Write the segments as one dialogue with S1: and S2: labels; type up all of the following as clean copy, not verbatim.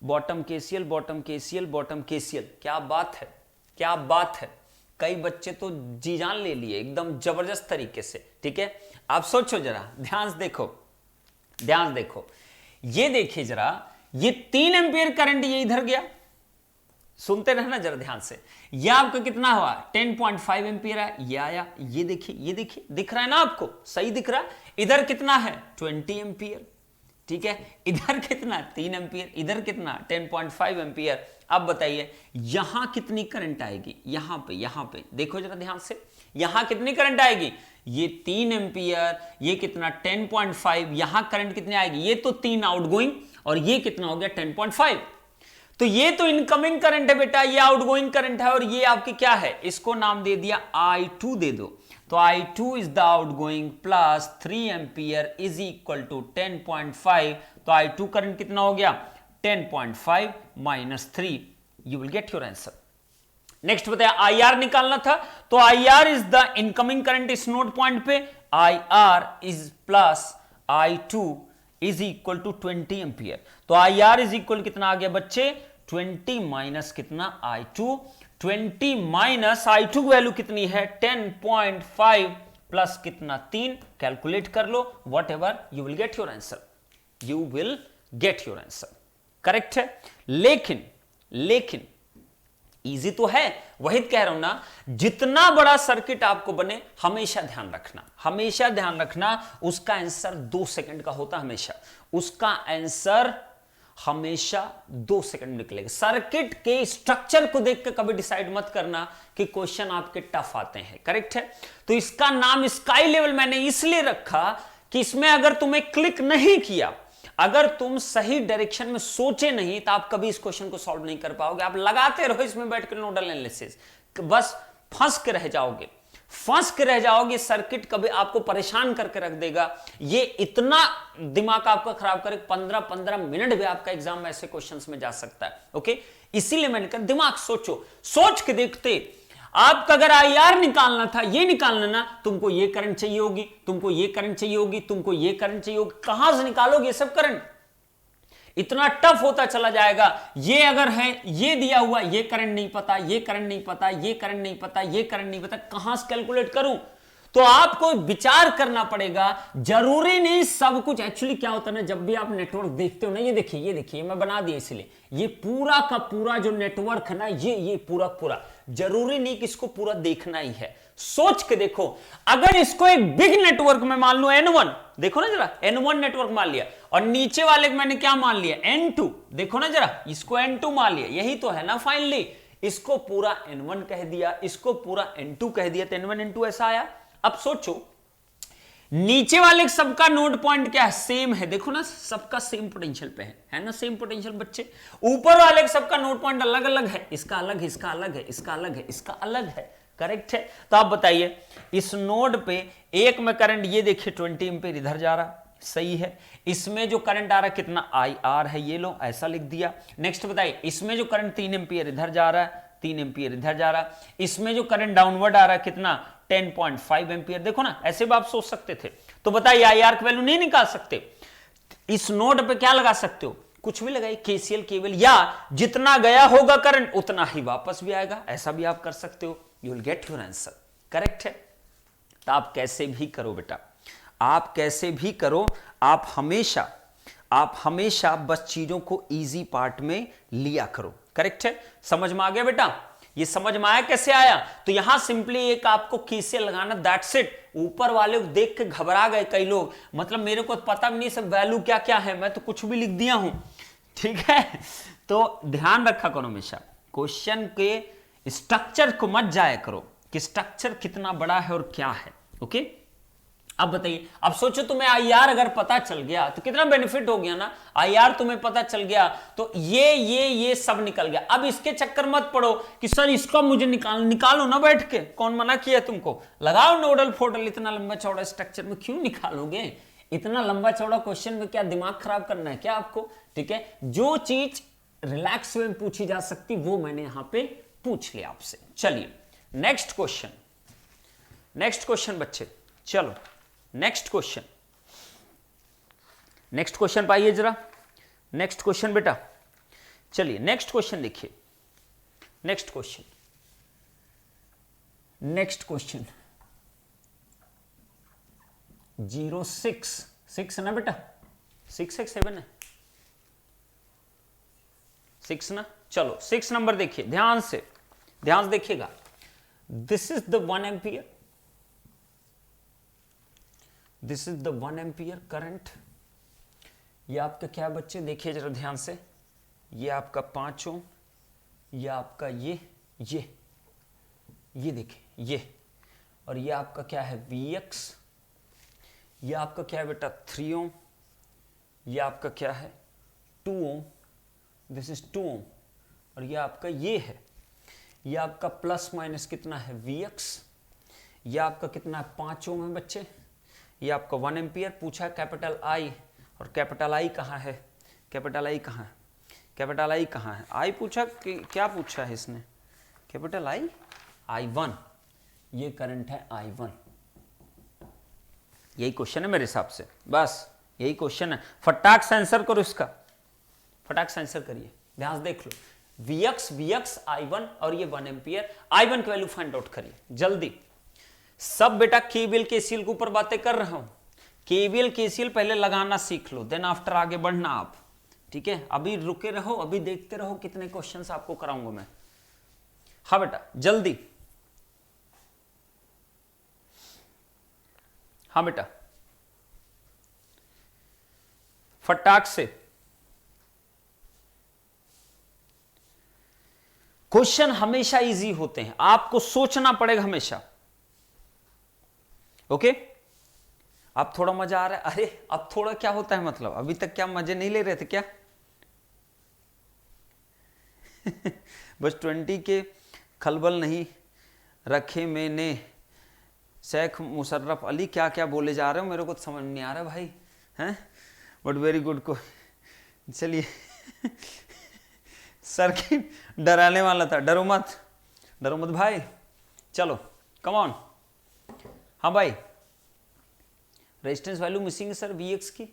S1: Bottom KCL, bottom KCL, bottom KCL. क्या बात है, क्या बात है। कई बच्चे तो जी जान ले लिए एकदम जबरदस्त तरीके से। ठीक है, आप सोचो जरा, ध्यान से देखो, ध्यान देखो, ये देखिए जरा, ये 3 एम्पियर करंट ये इधर गया, सुनते रहना जरा ध्यान से। यह आपका कितना हुआ 10.5 एम्पियर है, ये आया, ये देखिए, ये देखिए, दिख रहा है ना आपको, सही दिख रहा है। इधर कितना है 20 एम्पियर, ठीक है, इधर कितना 3 एम्पियर, इधर कितना 10.5 एम्पियर। अब बताइए यहां कितनी करंट आएगी, यहां पे देखो जरा ध्यान से, यहां कितनी करंट आएगी, ये 3 एम्पियर, ये कितना 10.5, यहां करंट कितनी आएगी, ये तो 3 आउटगोइंग और ये कितना हो गया 10.5। तो ये तो इनकमिंग करंट है बेटा, ये आउटगोइंग करंट है और ये आपकी क्या है, इसको नाम दे दिया I2 दे दो। तो I2 is the outgoing plus 3 ampere is equal to 10.5। तो I2 करंट कितना हो गया 10.5 minus 3, you will get your answer. Next बताया IR निकालना था, तो IR is the incoming current इस नोड पॉइंट पे, IR is plus I2 is equal to 20 ampere. तो IR इज इक्वल कितना आ गया बच्चे 20 माइनस कितना I2, 20 माइनस I2 की वैल्यू कितनी है 10.5 प्लस कितना 3, कैलकुलेट कर लो, whatever you will get your answer, you will get your answer. Correct है, लेकिन इजी तो है, वही कह रहा हूं ना, जितना बड़ा सर्किट आपको बने हमेशा ध्यान रखना, उसका आंसर 2 सेकंड का होता है, हमेशा उसका आंसर हमेशा 2 सेकंड निकलेगा। सर्किट के स्ट्रक्चर को देख के कभी डिसाइड मत करना कि क्वेश्चन आपके टफ आते हैं। करेक्ट है, तो इसका नाम स्काई लेवल मैंने इसलिए रखा कि इसमें अगर तुम्हें क्लिक नहीं किया, अगर तुम सही डायरेक्शन में सोचे नहीं, तो आप कभी इस क्वेश्चन को सॉल्व नहीं कर पाओगे। आप लगाते रहो इसमें बैठकर नोडल एनालिसिस, बस फंस के रह जाओगे। सर्किट कभी आपको परेशान करके रख देगा, ये इतना दिमाग आपका खराब करे, 15-15 मिनट भी आपका एग्जाम ऐसे क्वेश्चंस में जा सकता है। ओके, इसीलिए मैंने कहा दिमाग सोचो, सोच के देखते। आपका अगर IR निकालना था, ये निकालना ना, तुमको ये करंट चाहिए होगी, तुमको ये करंट चाहिए होगी, तुमको ये करंट चाहिए होगी, कहां से निकालोगे सब करंट, इतना टफ होता चला जाएगा। ये अगर है, ये दिया हुआ, ये करंट नहीं पता, ये करंट नहीं पता, ये करंट नहीं पता, ये करंट नहीं पता, कहां से कैलकुलेट करूं। तो आपको विचार करना पड़ेगा, जरूरी नहीं सब कुछ। एक्चुअली क्या होता है ना, जब भी आप नेटवर्क देखते हो ना, ये देखिए मैं बना दिया, इसलिए ये पूरा का पूरा जो नेटवर्क है ना, ये पूरा जरूरी नहीं कि इसको पूरा देखना ही है, सोच के देखो। अगर इसको एक बिग नेटवर्क में मान लो N1, देखो ना जरा, N1 नेटवर्क मान लिया, और नीचे वाले को मैंने क्या मान लिया N2, देखो ना जरा, इसको N2 मान लिया, यही तो है ना फाइनली। इसको पूरा N1 कह दिया, इसको पूरा N2 कह दिया, तो N1 N2 ऐसा आया। अब सोचो नीचे वाले सबका नोड पॉइंट क्या है, सेम है, देखो ना सबका सेम पोटेंशियल पे है ना, सेम पोटेंशियल बच्चे। ऊपर वाले सबका नोड पॉइंट अलग अलग है, इसका अलग है, इसका अलग है, इसका अलग है, इसका अलग है। करेक्ट है, तो आप बताइए इस नोड पे एक में करंट, ये देखिए 20 एम्पीयर इधर जा रहा, सही है। इसमें जो करंट आ रहा है कितना IR है, ये लो ऐसा लिख दिया। नेक्स्ट बताइए, इसमें जो करंट 3 एम्पीयर इधर जा रहा है, 3 एम्पीयर इधर जा रहा है। इसमें जो करंट डाउनवर्ड आ रहा है कितना 10.5 एम्पीयर, देखो ना, ऐसे भी आप सोच सकते थे। तो बताइए IR की वैल्यू नहीं निकाल सकते, इस नोड पे क्या लगा सकते हो, कुछ भी लगाइए, KCL केवल, या जितना गया होगा करंट उतना ही वापस भी आएगा, ऐसा भी आप कर सकते हो, you will get your answer. Correct है, तो आप कैसे भी करो बेटा, आप कैसे भी करो, आप हमेशा बस चीजों को इजी पार्ट में लिया करो। करेक्ट है, समझ में आ गया बेटा, ये समझ में आया कैसे आया। तो यहां सिंपली एक आपको KCL लगाना, दैट्स इट। ऊपर वाले को देख के घबरा गए कई लोग, मतलब मेरे को पता भी नहीं सब वैल्यू क्या क्या है, मैं तो कुछ भी लिख दिया हूं। ठीक है, तो ध्यान रखा करो हमेशा, क्वेश्चन के स्ट्रक्चर को मत जाया करो कि स्ट्रक्चर कितना बड़ा है और क्या है। ओके, अब बताइए, अब सोचो तुम्हें IR अगर पता चल गया तो कितना बेनिफिट हो गया ना। IR तुम्हें पता चल गया तो ये सब निकल गया। अब इसके चक्कर मत पड़ो कि सर इसका मुझे निकालो ना बैठ के, कौन मना किया तुमको, लगाओ नोडल फोडल, इतना लंबा चौड़ा स्ट्रक्चर में क्यों निकालोगे, इतना लंबा चौड़ा क्वेश्चन में क्या दिमाग खराब करना है क्या आपको। ठीक है, जो चीज रिलैक्स में पूछी जा सकती वो मैंने यहां पे पूछ लिया आपसे। चलिए नेक्स्ट क्वेश्चन बच्चे, चलो नेक्स्ट क्वेश्चन पाइए जरा। नेक्स्ट क्वेश्चन बेटा, चलिए नेक्स्ट क्वेश्चन देखिए, नेक्स्ट क्वेश्चन 06 है ना बेटा, 6 है 7 है, 6 ना। चलो 6 नंबर देखिए, ध्यान से देखिएगा। This is the 1 ampere, this is the 1 ampere current. ये आपका क्या है बच्चे, देखिए जरा ध्यान से, ये आपका 5 ओम, ये आपका ये देखिए ये, और ये आपका क्या है Vx, ये आपका क्या है बेटा 3 ओम, ये आपका क्या है 2 ओम, दिस इज 2 ओम, और ये आपका ये है, ये आपका प्लस माइनस कितना है Vx, ये आपका कितना है 5 ओम है बच्चे, ये आपका 1 एम्पियर पूछा है कैपिटल I, और कैपिटल I कहाँ है, कैपिटल I कहाँ है, कैपिटल I कहाँ है, I पूछा कि क्या पूछा है इसने, कैपिटल I, I1, ये करंट है I1। यही क्वेश्चन है मेरे हिसाब से, बस यही क्वेश्चन है। फटाक से आंसर करो इसका, फटाक से आंसर करिए, ध्यान से देख लो। Vx I1 और ये 1 एम्पियर, I1 की वैल्यू फाइंड आउट करिए जल्दी। सब बेटा केवीएल केसीएल के ऊपर बातें कर रहा हूं, केवीएल केसीएल पहले लगाना सीख लो, देन आफ्टर आगे बढ़ना आप, ठीक है। अभी रुके रहो, अभी देखते रहो कितने क्वेश्चंस आपको कराऊंगा मैं। हाँ बेटा जल्दी, हाँ बेटा फटाक से। क्वेश्चन हमेशा इजी होते हैं, आपको सोचना पड़ेगा हमेशा, ओके। अब थोड़ा मजा आ रहा है, अरे अब थोड़ा क्या होता है मतलब, अभी तक क्या मजे नहीं ले रहे थे क्या? बस 20 के खलबल नहीं रखे मैंने, शेख मुशर्रफ अली क्या क्या बोले जा रहे हो, मेरे को तो समझ नहीं आ रहा भाई, हैं, बट वेरी गुड को। चलिए सर की डराने वाला था, डरो मत भाई, चलो कम ऑन। हाँ भाई, रेजिस्टेंस वैल्यू मिसिंग है सर Vx की,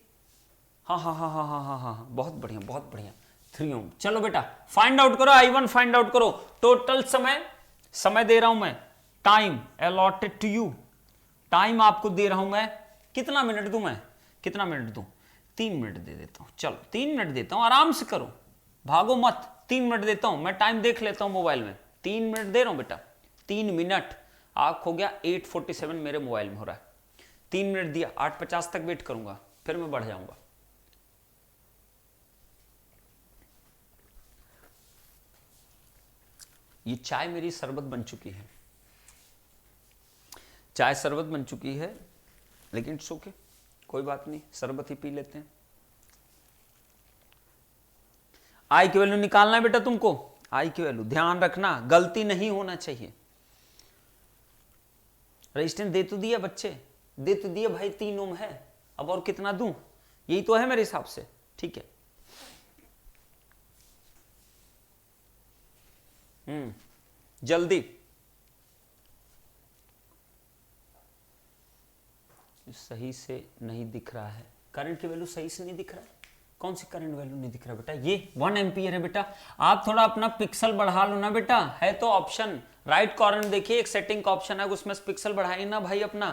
S1: हाँ हाँ हाँ हाँ हाँ हाँ हाँ, बहुत बढ़िया बहुत बढ़िया, 3 ओम। चलो बेटा फाइंड आउट करो, I1 फाइंड आउट करो। टोटल समय दे रहा हूं मैं, time allotted to you, time आपको दे रहा हूं मैं, कितना मिनट दूं मैं, कितना मिनट दूं, 3 मिनट दे देता हूं। चलो 3 मिनट देता हूं, आराम से करो, भागो मत, 3 मिनट देता हूं मैं, टाइम देख लेता हूं मोबाइल में, 3 मिनट दे रहा हूं बेटा, 3 मिनट। आंख हो गया 8:47 मेरे मोबाइल में हो रहा है, 3 मिनट दिया, 8:50 तक वेट करूंगा, फिर मैं बढ़ जाऊंगा। ये चाय मेरी शरबत बन चुकी है, चाय शरबत बन चुकी है, लेकिन इट्स ओके, कोई बात नहीं, शरबत ही पी लेते हैं। आई की वैल्यू निकालना है बेटा तुमको, आई की वैल्यू ध्यान रखना, गलती नहीं होना चाहिए। रेजिस्टेंस दे तो दिया बच्चे, दे तो दिया भाई, 3 ओम है, अब और कितना दूं, यही तो है मेरे हिसाब से, ठीक है। जल्दी, सही से नहीं दिख रहा है, करंट की वैल्यू सही से नहीं दिख रहा है, कौन सी करंट वैल्यू नहीं दिख रहा बेटा, ये 1 एम्पियर है बेटा। आप थोड़ा अपना पिक्सल बढ़ा लो ना बेटा, है तो ऑप्शन राइट कॉर्नर देखिए, एक सेटिंग का ऑप्शन है, उसमें पिक्सल बढ़ाइए ना भाई अपना।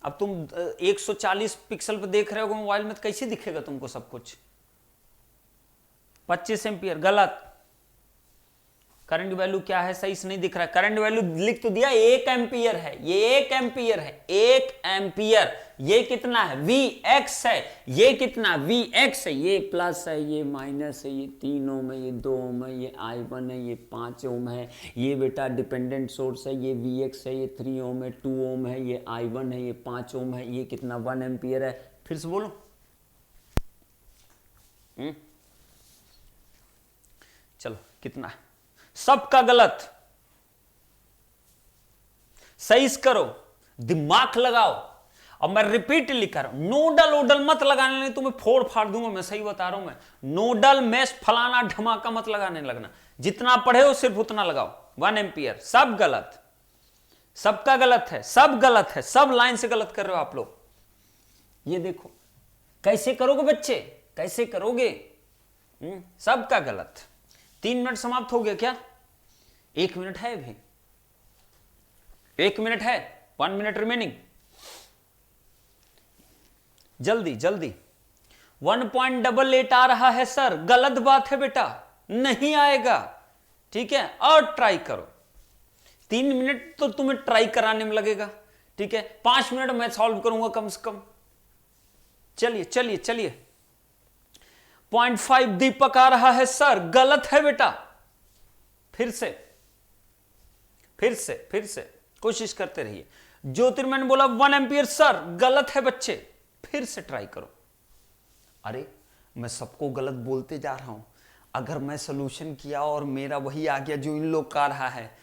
S1: अब तुम 140 पिक्सल पे देख रहे हो मोबाइल में, तो कैसे दिखेगा तुमको सब कुछ। 25 एम्पियर गलत, करंट वैल्यू क्या है, सही से नहीं दिख रहा है, करंट वैल्यू लिख तो दिया 1 एम्पियर है, ये 1 एम्पियर है, 1 एम्पियर। ये कितना है Vx है, ये कितना Vx है, ये प्लस है, ये माइनस है, ये 3 ओम है, ये 2 ओम है, ये I1 है, ये 5 ओम है, ये बेटा डिपेंडेंट सोर्स है, ये Vx है, ये 3 ओम है, 2 ओम है, ये I1 है, ये 5 ओम है, ये कितना 1 एम्पियर है। फिर से बोलो, चलो कितना है, सबका गलत, सही करो, दिमाग लगाओ। अब मैं रिपीटली कर रहा हूं, नोडल ओडल मत लगाने, नहीं तुम्हें फोड़ फाड़ दूंगा, मैं सही बता रहा हूं मैं, नोडल मैश फलाना धमाका मत लगाने लगना, जितना पढ़े हो सिर्फ उतना लगाओ। 1 एम्पियर, सब गलत, सबका गलत है, सब गलत है, सब लाइन से गलत कर रहे हो आप लोग। ये देखो कैसे करोगे बच्चे, कैसे करोगे, सबका गलत। 3 मिनट समाप्त हो गया क्या? 1 मिनट है अभी, 1 मिनट है, 1 मिनट रिमेनिंग। जल्दी जल्दी। 1.88 आ रहा है सर, गलत बात है बेटा, नहीं आएगा। ठीक है, और ट्राई करो। 3 मिनट तो तुम्हें ट्राई कराने में लगेगा, ठीक है, 5 मिनट मैं सॉल्व करूंगा कम से कम। चलिए चलिए चलिए। 0.5 दीपक आ रहा है सर, गलत है बेटा। फिर से फिर से फिर से कोशिश करते रहिए। ज्योतिर्मय ने बोला 1 एम्पियर सर, गलत है बच्चे, फिर से ट्राई करो। अरे मैं सबको गलत बोलते जा रहा हूं, अगर मैं सोल्यूशन किया और मेरा वही आ गया जो इन लोग का रहा है,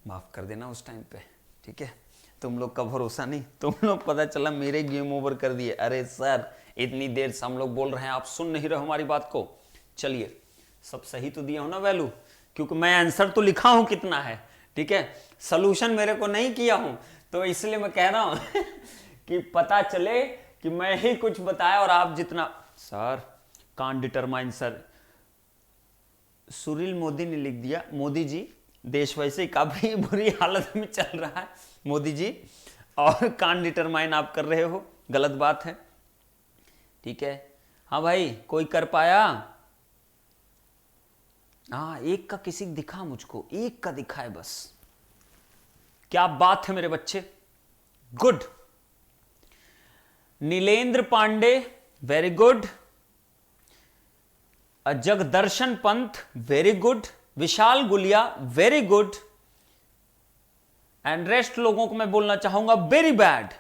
S1: माफ कर देना उस टाइम पे, ठीक है। तुम लोग का भरोसा नहीं, तुम लोग पता चला मेरे गेम ओवर कर दिए। अरे सर इतनी देर से हम लोग बोल रहे हैं, आप सुन नहीं रहे हमारी बात को। चलिए, सब सही तो दिया हो ना वैल्यू, क्योंकि मैं आंसर तो लिखा हूं कितना है, ठीक है, सोल्यूशन मेरे को नहीं किया हूं, तो इसलिए मैं कह रहा हूं कि पता चले कि मैं ही कुछ बताया और आप जितना। Sir can't determine sir, Sunil Modi ने लिख दिया, मोदी जी देश वैसे ही काफी बुरी हालत में चल रहा है मोदी जी, और कांट डिटरमाइन आप कर रहे हो, गलत बात है, ठीक है। हाँ भाई, कोई कर पाया? हाँ, एक का किसी दिखा, मुझको एक का दिखा है बस। क्या बात है मेरे बच्चे, good. Neelendra Pandey very good, Jagdarshan Pant very good, Vishal Gulia very good, and rest लोगों को मैं बोलना चाहूंगा very bad.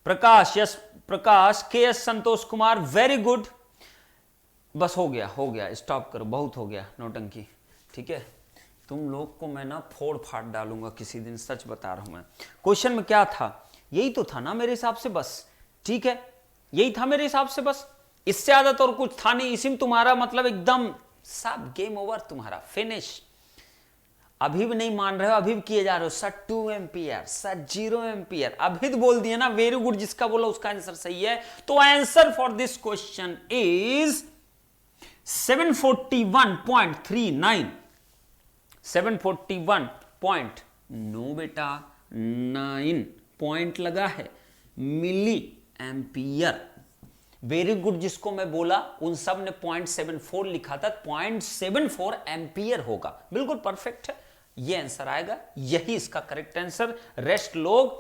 S1: Prakash, yes Prakash, K S Santosh Kumar very good. बस हो गया, स्टॉप करो, बहुत हो गया नौटंकी, ठीक है। तुम लोग को मैं ना फोड़ फाड़ डालूंगा किसी दिन, सच बता रहा हूं मैं। क्वेश्चन में क्या था? यही तो था ना मेरे हिसाब से, बस, ठीक है, यही था मेरे हिसाब से बस, इससे ज्यादा तो और कुछ था नहीं। इसी में तुम्हारा मतलब एकदम सब गेम ओवर, तुम्हारा फिनिश। अभी भी नहीं मान रहे हो, अभी भी किए जा रहे हो। सर 2 एम्पियर, सर 0 एम्पियर, अभी तो बोल दिए ना, वेरी गुड, जिसका बोला उसका आंसर सही है। तो answer for this question is 741.39, 741. No बेटा, 9 पॉइंट लगा है, मिली एम्पियर। वेरी गुड जिसको मैं बोला उन सब ने 0.74 लिखा था, 0.74 एम्पियर होगा, बिल्कुल परफेक्ट है, ये आंसर आएगा, यही इसका करेक्ट आंसर। रेस्ट लोग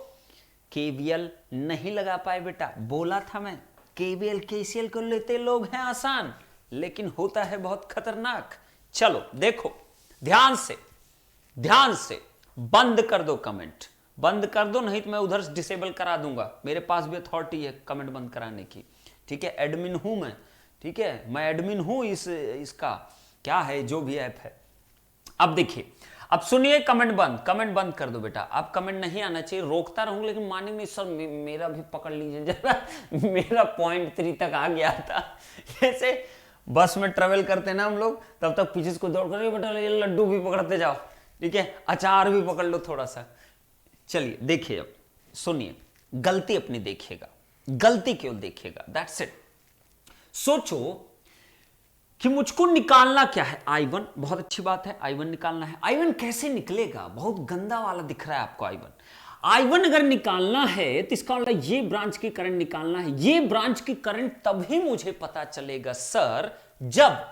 S1: केवीएल नहीं लगा पाए बेटा, बोला था मैं, केवीएल केसीएल को लेते लोग हैं आसान, लेकिन होता है बहुत खतरनाक। चलो देखो, ध्यान से बंद कर दो कमेंट, बंद कर दो, नहीं तो मैं उधर से डिसेबल करा दूंगा, मेरे पास भी अथॉरिटी है कमेंट बंद कराने की, ठीक है, एडमिन हूं मैं, ठीक है, मैं एडमिन हूं इसका क्या है जो भी ऐप है। अब देखिए, अब सुनिए, कमेंट बंद कर दो बेटा, अब कमेंट नहीं आना चाहिए, रोकता रहूंगा लेकिन मानेंगे नहीं सर, मेरा भी पकड़ लीजिए जरा, मेरा 0.3 तक आ गया था। जैसे बस में ट्रेवल करते ना हम लोग, तब तक पीछे को दौड़ कर बेटा ये लड्डू भी पकड़ते जाओ, ठीक है, अचार भी पकड़ लो थोड़ा सा। चलिए देखिए, अब सुनिए, गलती अपनी देखिएगा, गलती केवल देखिएगा, दैट्स इट। सोचो कि मुझको निकालना क्या है, I1, बहुत अच्छी बात है, I1 निकालना है। I1 कैसे निकलेगा? बहुत गंदा वाला दिख रहा है आपको I1 अगर निकालना है तो इसका मतलब ये ब्रांच की करंट निकालना है। ये ब्रांच की करंट तभी मुझे पता चलेगा सर, जब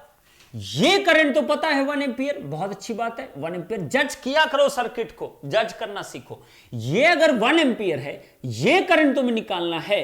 S1: ये करंट तो पता है 1 एम्पियर, बहुत अच्छी बात है, 1 एम्पियर जज किया करो, सर्किट को जज करना सीखो। ये अगर 1 एम्पियर है, ये करंट तुम्हें निकालना है,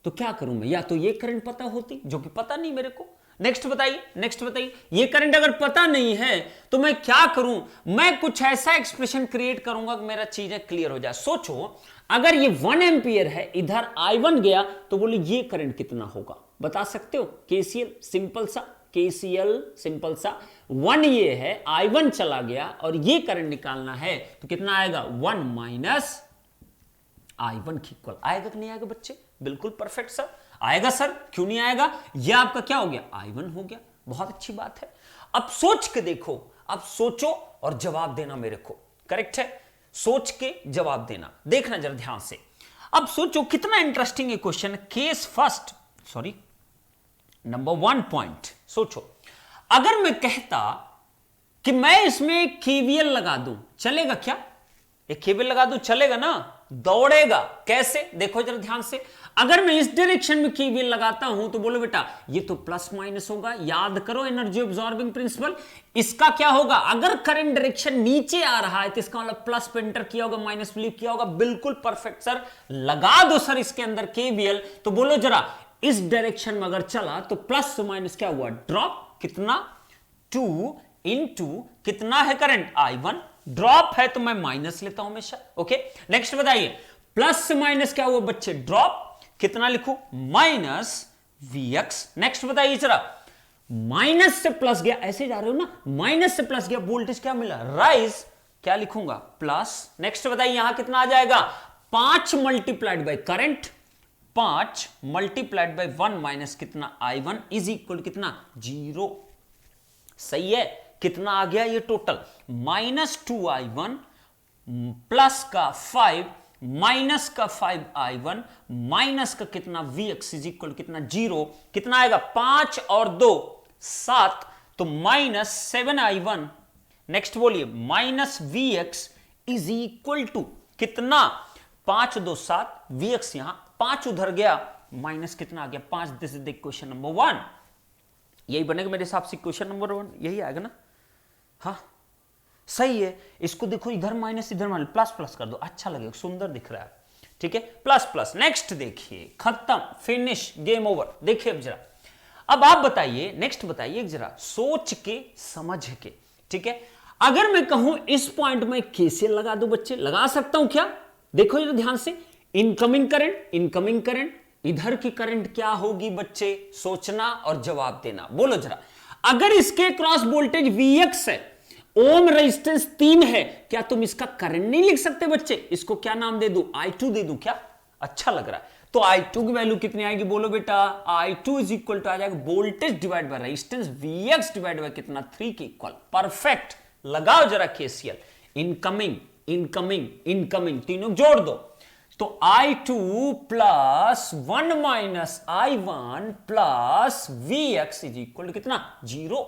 S1: तो क्या करूं मैं? या तो ये करंट पता होती, जो कि पता नहीं मेरे को। नेक्स्ट बताइए, ये करंट अगर पता नहीं है तो मैं क्या करूं? मैं कुछ ऐसा एक्सप्रेशन क्रिएट करूंगा कि मेरा चीजें क्लियर हो जाए। सोचो, अगर ये 1 एम्पियर है, इधर I1 गया, तो बोले ये करंट कितना होगा, बता सकते हो? केसीएल सिंपल सा, केसीएल सिंपल सा, 1 ये है, I1 चला गया और ये करंट निकालना है, तो कितना आएगा? 1 माइनस I1 की इक्वल आएगा कि नहीं आएगा बच्चे? बिल्कुल परफेक्ट सर, आएगा सर, क्यों नहीं आएगा? ये आपका क्या हो गया? I1 हो गया, बहुत अच्छी बात है। अब सोच के देखो, अब सोचो और जवाब देना मेरे को, करेक्ट है? सोच के जवाब देना, देखना जरा ध्यान से। अब सोचो कितना इंटरेस्टिंग ये question. Case first, sorry number 1 point, सोचो, अगर मैं कहता कि मैं इसमें केवीएल लगा दूं, चलेगा क्या? एक केवीएल लगा दूं, चलेगा ना? दौड़ेगा। कैसे? देखो जरा ध्यान से, अगर मैं इस डायरेक्शन में केवीएल लगाता हूं तो बोलो बेटा ये तो प्लस माइनस होगा। याद करो एनर्जी ऑब्जॉर्बिंग प्रिंसिपल। इसका क्या होगा? अगर करंट डायरेक्शन नीचे आ रहा है तो इसका मतलब प्लस पे एंटर किया होगा, माइनस पे लीव किया होगा। बिल्कुल परफेक्ट सर। लगा दो सर इसके अंदर केवीएल, तो बोलो जरा इस डायरेक्शन में अगर चला तो प्लस माइनस क्या हुआ? ड्रॉप। कितना? 2 इंटू कितना है करंट? I1। ड्रॉप है तो मैं माइनस लेता हूं हमेशा। ओके, नेक्स्ट बताइए, प्लस से माइनस क्या हुआ बच्चे? ड्रॉप। कितना लिखूं? Minus Vx। नेक्स्ट बताइए जरा, माइनस से प्लस गया, ऐसे जा रहे हो ना, माइनस से प्लस गया, वोल्टेज क्या मिला? राइज। क्या लिखूंगा? प्लस। नेक्स्ट बताइए यहां कितना आ जाएगा? 5 multiplied by current, 5 multiplied by 1 minus कितना? I1 इज इक्वल कितना? 0। सही है। कितना आ गया ये टोटल? -2I1 प्लस का 5 माइनस का 5I1 माइनस का कितना? Vx इज इक्वल कितना? 0। कितना आएगा? 5 और 2 7, तो -7I1। नेक्स्ट बोलिए, minus Vx is equal to कितना? 5 2 7, Vx यहां 5 उधर गया, माइनस कितना आ गया? 5। This is the question number 1। यही बनेगा मेरे हिसाब से क्वेश्चन नंबर 1, यही आएगा ना? हाँ सही है। इसको देखो, इधर माइनस इधर माइनस, प्लस प्लस कर दो, अच्छा लगेगा, सुंदर दिख रहा है। ठीक है, प्लस प्लस। नेक्स्ट देखिए, खत्म, फिनिश, गेम ओवर। देखिए अब जरा, अब आप बताइए, नेक्स्ट बताइए जरा सोच के समझ के। ठीक है, अगर मैं कहूं इस पॉइंट में केसीएल लगा दो बच्चे, लगा सकता हूं क्या? देखो जरा ध्यान से, इनकमिंग करंट, इनकमिंग करंट, इधर की करंट क्या होगी बच्चे? सोचना और जवाब देना। बोलो जरा, अगर इसके क्रॉस वोल्टेज Vx है, ओम रेजिस्टेंस 3 है, क्या तुम इसका करंट नहीं लिख सकते बच्चे? इसको क्या नाम दे दूं? I2 दे दूं क्या? अच्छा लग रहा है। तो I2 की वैल्यू कितनी आएगी? बोलो बेटा, I2 इज इक्वल टू आ जाएगा voltage divide by resistance, Vx divide by कितना? 3 के इक्वल। परफेक्ट। लगाओ जरा केसीएल। इनकमिंग, इनकमिंग, इनकमिंग, तीनों जोड़ दो, तो I2 plus 1 minus I1 plus Vx is equal to कितना? 0।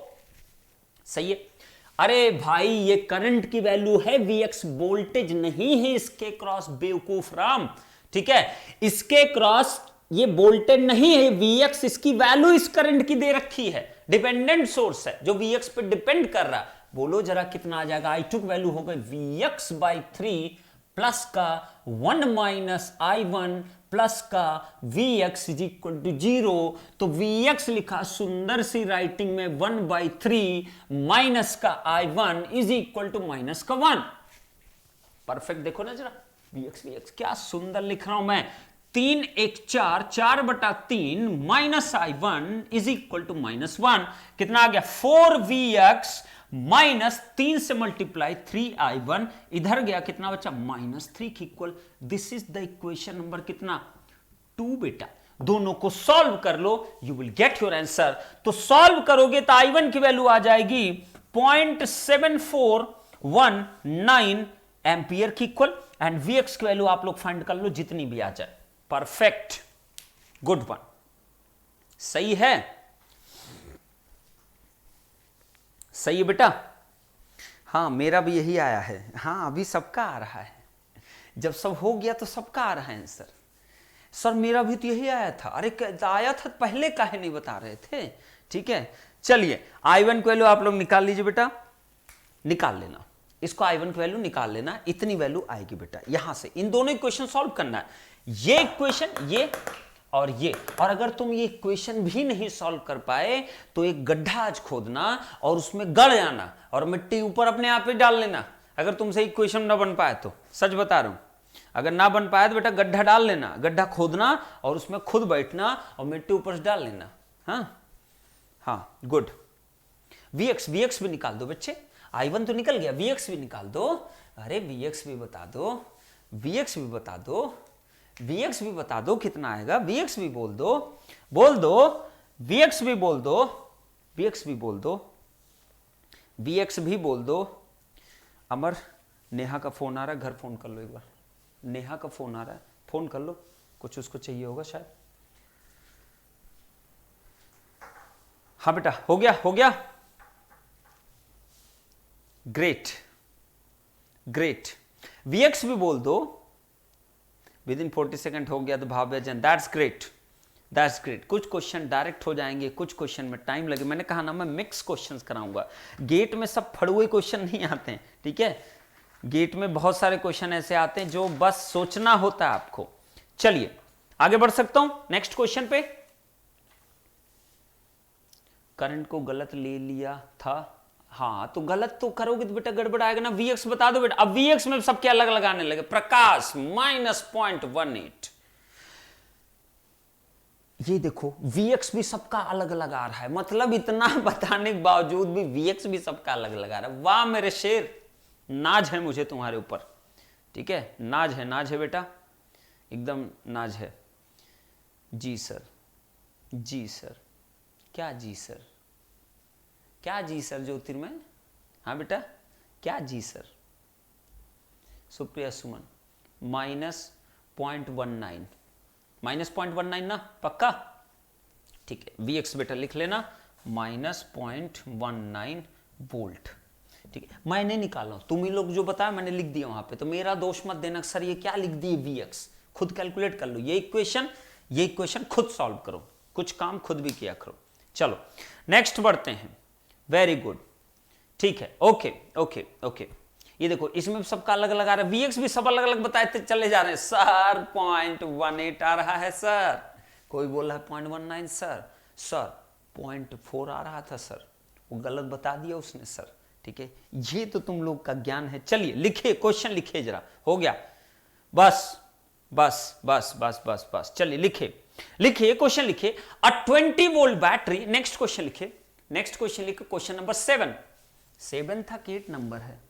S1: सही है। अरे भाई ये करंट की वैल्यू है, Vx वोल्टेज नहीं है इसके क्रॉस, बेवकूफ राम। ठीक है, इसके क्रॉस ये वोल्टेज नहीं है, Vx इसकी वैल्यू इस करंट की दे रखी है, डिपेंडेंट सोर्स है जो Vx पे डिपेंड कर रहा है। बोलो जरा कितना आ जाएगा? I2 की वैल्यू हो गई Vx बाई 3 प्लस का 1 माइनस I1 प्लस का Vx इज इक्वल टू 0। तो Vx लिखा सुंदर सी राइटिंग में 1/3 माइनस का I1 is equal to minus का 1। परफेक्ट। देखो ना जरा, Vx क्या सुंदर लिख रहा हूं मैं। 3 1 4, 4/3 minus I1 is equal to -1। कितना आ गया? 4Vx माइनस 3 से मल्टीप्लाई 3I1, इधर गया कितना बचा? -3 की equal. This is the equation number कितना? 2 बेटा। दोनों को सॉल्व कर लो, यू विल गेट योर आंसर। तो सॉल्व करोगे तो I1 की वैल्यू आ जाएगी 0.7419 एम्पियर की इक्वल, एंड Vx की वैल्यू आप लोग फाइंड कर लो जितनी भी आ जाए। परफेक्ट, गुड वन, सही है, सही है बेटा। हाँ मेरा भी यही आया है। हाँ अभी सबका आ रहा है, जब सब हो गया तो सबका आ रहा है आंसर। सर मेरा भी तो यही आया था। अरे आया था पहले काहे नहीं बता रहे थे? ठीक है चलिए, I1 की वैल्यू आप लोग निकाल लीजिए बेटा, निकाल लेना इसको, I1 की वैल्यू निकाल लेना, इतनी वैल्यू आएगी बेटा। यहां से इन दोनों इक्वेशन सॉल्व करना है, ये इक्वेशन ये और ये। और अगर तुम ये इक्वेशन भी नहीं सॉल्व कर पाए तो एक गड्ढा आज खोदना और उसमें गड़ जाना और मिट्टी ऊपर अपने आप ही डाल लेना। अगर तुमसे इक्वेशन ना बन पाए तो, सच बता रहा हूं, अगर ना बन पाए तो बेटा गड्ढा डाल लेना, गड्ढा खोदना और उसमें खुद बैठना और मिट्टी ऊपर से डाल लेना। हाँ हाँ गुड। Vx भी निकाल दो बच्चे, I1 तो निकल गया, Vx भी निकाल दो। अरे Vx भी बता दो, Vx भी बता दो, Vx भी बता दो कितना आएगा, Vx भी बोल दो, बोल दो, Vx भी बोल दो, Vx भी बोल दो, Vx भी बोल दो। अमर, नेहा का फोन आ रहा है, घर फोन कर लो एक बार। नेहा का फोन आ रहा है, फोन कर लो, कुछ उसको चाहिए होगा शायद। हाँ बेटा, हो गया, हो गया, ग्रेट ग्रेट। Vx भी बोल दो, विद इन 40 सेकेंड हो गया तो भाव्यजन, दैट्स ग्रेट, दैट्स ग्रेट। कुछ क्वेश्चन डायरेक्ट हो जाएंगे, कुछ क्वेश्चन में टाइम लगे। मैंने कहा ना मैं मिक्स क्वेश्चंस कराऊंगा, गेट में सब फड़ुए क्वेश्चन नहीं आते हैं, ठीक है। गेट में बहुत सारे क्वेश्चन ऐसे आते हैं जो बस सोचना होता है आपको। चलिए आगे बढ़ सकता हूं नेक्स्ट क्वेश्चन पे। करंट को गलत ले लिया था, हाँ तो गलत तो करोगे तो बेटा गड़बड़ आएगा ना। Vx बता दो बेटा। अब Vx में सब क्या अलग लगाने लगे, प्रकाश -0.18। ये देखो Vx भी सबका अलग लगा रहा है, मतलब इतना बताने के बावजूद भी Vx भी सबका अलग लगा रहा है। वाह मेरे शेर, नाज है मुझे तुम्हारे ऊपर, ठीक है, नाज है बेटा, एकदम नाज है। जी सर, जी सर, क्या जी सर, क्या जी सर ज्योतिर्मय, हाँ बेटा क्या जी सर। सुप्रिया सुमन -0.19, -0.19 ना पक्का, ठीक है। Vx बेटा लिख लेना -0.19 वोल्ट, ठीक है। मैं नहीं निकाल रहा हूं, तुम ही लोग जो बताया मैंने लिख दिया वहां पे, तो मेरा दोष मत देना सर ये क्या लिख दिए Vx। खुद कैलकुलेट कर लो, ये इक्वेशन खुद सॉल्व करो, कुछ काम खुद भी किया करो। चलो नेक्स्ट बढ़ते हैं, वेरी गुड, ठीक है, ओके ओके ओके। ये देखो इसमें सबका अलग अलग आ रहा है, Vx भी सब अलग अलग बताए चले जा रहे हैं। सर 0.18 आ रहा है सर, कोई बोल रहा है 0.19 सर 0.4 आ रहा था सर, वो गलत बता दिया उसने सर, ठीक है। ये तो तुम लोग का ज्ञान है। चलिए लिखे क्वेश्चन, लिखे जरा, हो गया, बस बस बस बस बस बस, चलिए लिखे क्वेश्चन लिखे। अ 20 वोल्ट बैटरी, नेक्स्ट क्वेश्चन लिखे, क्वेश्चन नंबर 7 था कि 8 नंबर है,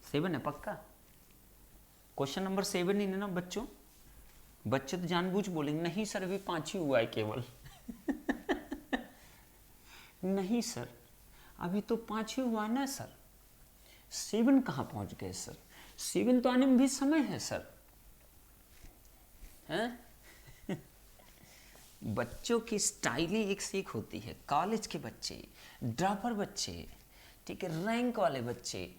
S1: 7 है पक्का। क्वेश्चन नंबर 7 ही है ना बच्चों, बच्चे तो जानबूझ बोलेंगे नहीं सर अभी 5 ही हुआ है केवल नहीं सर अभी तो 5 ही हुआ ना सर, 7 कहां पहुंच गए सर, 7 तो आने में भी समय है सर, हैं? बच्चों की स्टाइल ही एक से एक होती है। कॉलेज के बच्चे, ड्रॉपर बच्चे, ठीक है, रैंक वाले बच्चे,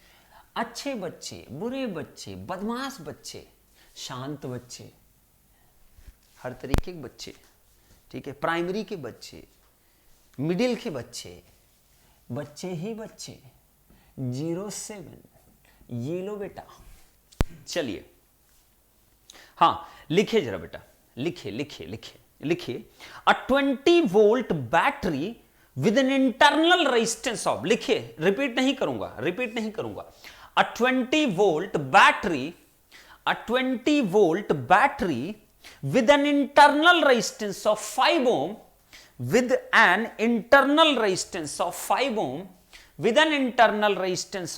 S1: अच्छे बच्चे, बुरे बच्चे, बदमाश बच्चे, शांत बच्चे, हर तरीके के बच्चे, ठीक है, प्राइमरी के बच्चे, मिडिल के बच्चे, बच्चे ही बच्चे, 07, ये लो बेटा। चलिए हाँ लिखे जरा बेटा, लिखिए। अ 20 volt battery with an internal resistance of, लिखिए, रिपीट नहीं करूंगा। अ 20 volt battery with an internal resistance of 5 ohm, with an internal resistance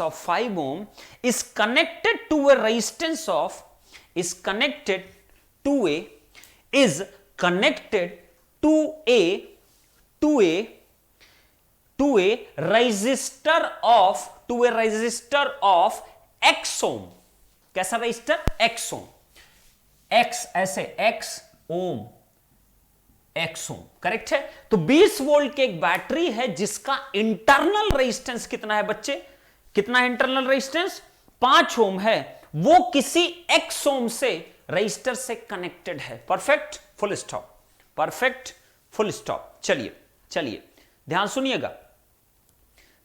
S1: of 5 ohm, is connected to a resistance of, is connected to a resistor of x ohm। कैसा register, x ohm, x ऐसे x ओम, x ओम, correct है। तो 20 volt की एक battery है जिसका internal resistance कितना है बच्चे, कितना है इंटरनल रेजिस्टेंस, 5 ओम है, वो किसी x ओम से रजिस्टर से कनेक्टेड है। Perfect, full stop, perfect, full stop. चलिए ध्यान सुनिएगा,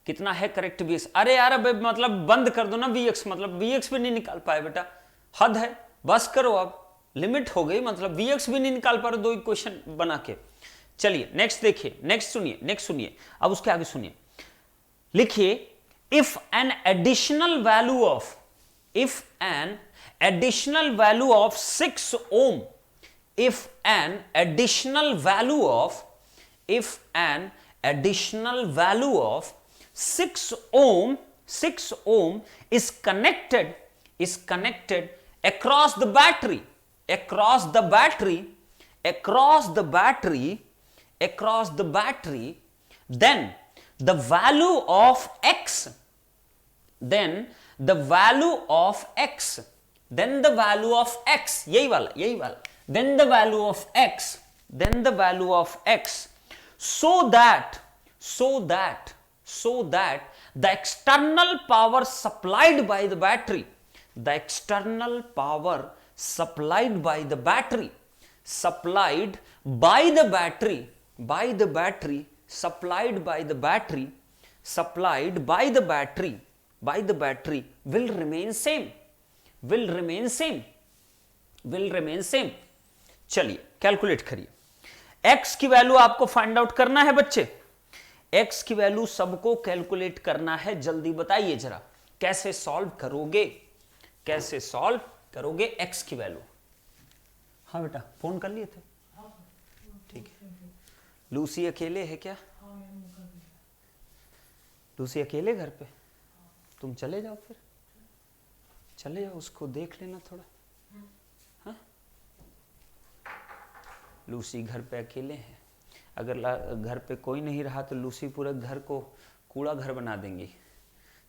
S1: कितना है करेक्ट Vx। अरे यार अब मतलब बंद कर दो ना Vx, मतलब Vx भी नहीं निकाल पाए बेटा, हद है, बस करो, अब लिमिट हो गई, मतलब Vx भी नहीं निकाल पा रहे 2 इक्वेशन बना के। चलिए नेक्स्ट देखिए, नेक्स्ट सुनिए, अब उसके आगे सुनिए, लिखिए if an additional value of 6 ohm, if an additional value of 6 ohm is connected across the battery, then the value of x, यही वाला, then the value of x so that the external power supplied by the battery, the external power supplied by the battery, supplied by the battery, by the battery, supplied by the battery, supplied by the battery, by the battery will remain same, will remain same, will remain same. चलिए calculate करिए. x की value आपको find out करना है बच्चे. x की value सबको calculate करना है. जल्दी बताइए जरा कैसे सॉल्व करोगे, कैसे सॉल्व करोगे x की वैल्यू. हाँ बेटा फोन कर लिए थे. ठीक है. लूसी अकेले है क्या? लूसी अकेले घर पे? तुम चले जाओ फिर, चले जाओ, उसको देख लेना थोड़ा. हाँ लूसी घर पे अकेले है. अगर घर पे कोई नहीं रहा तो लूसी पूरे घर को कूड़ा घर बना देंगी.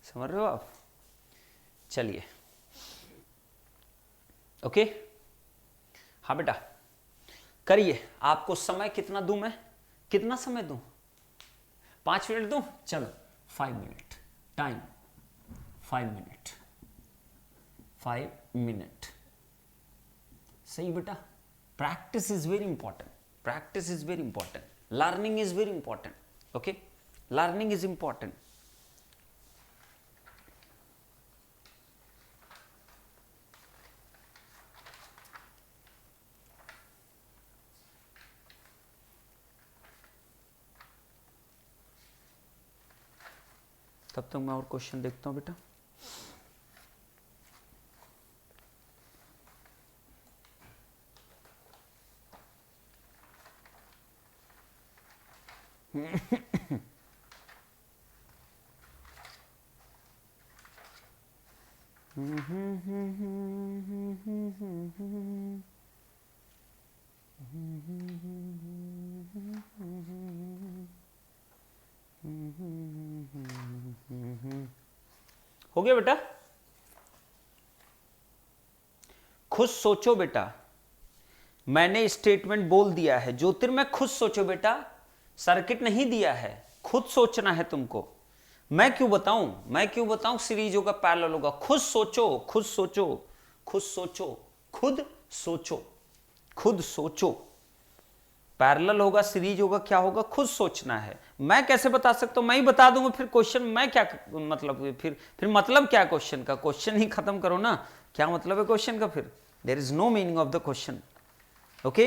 S1: समझ रहे हो आप? चलिए ओके. हाँ बेटा करिए. आपको समय कितना दूं मैं, कितना समय दूं? 5 मिनट दूं? चलो 5 मिनट टाइम. 5 minute, 5 minute. सही बेटा. Practice is very important. Practice is very important. Learning is very important. Okay learning is important. तब तक मैं और क्वेश्चन देखता हूं बेटा. हो गया बेटा? खुद सोचो बेटा. मैंने स्टेटमेंट बोल दिया है. ज्योतिर्मय खुद सोचो बेटा. सर्किट नहीं दिया है, खुद सोचना है तुमको. मैं क्यों बताऊं, मैं क्यों बताऊं सीरीज होगा पैरेलल होगा. खुद सोचो, खुद सोचो, खुद सोचो, खुद सोचो, खुद सोचो. पैरेलल होगा, सीरीज होगा, क्या होगा, खुद सोचना है. मैं कैसे बता सकता हूं? मैं ही बता दूंगा फिर क्वेश्चन मैं क्या मतलब, फिर मतलब क्या क्वेश्चन का? क्वेश्चन ही खत्म करो ना. क्या मतलब है क्वेश्चन का? फिर there is no meaning of the question. Okay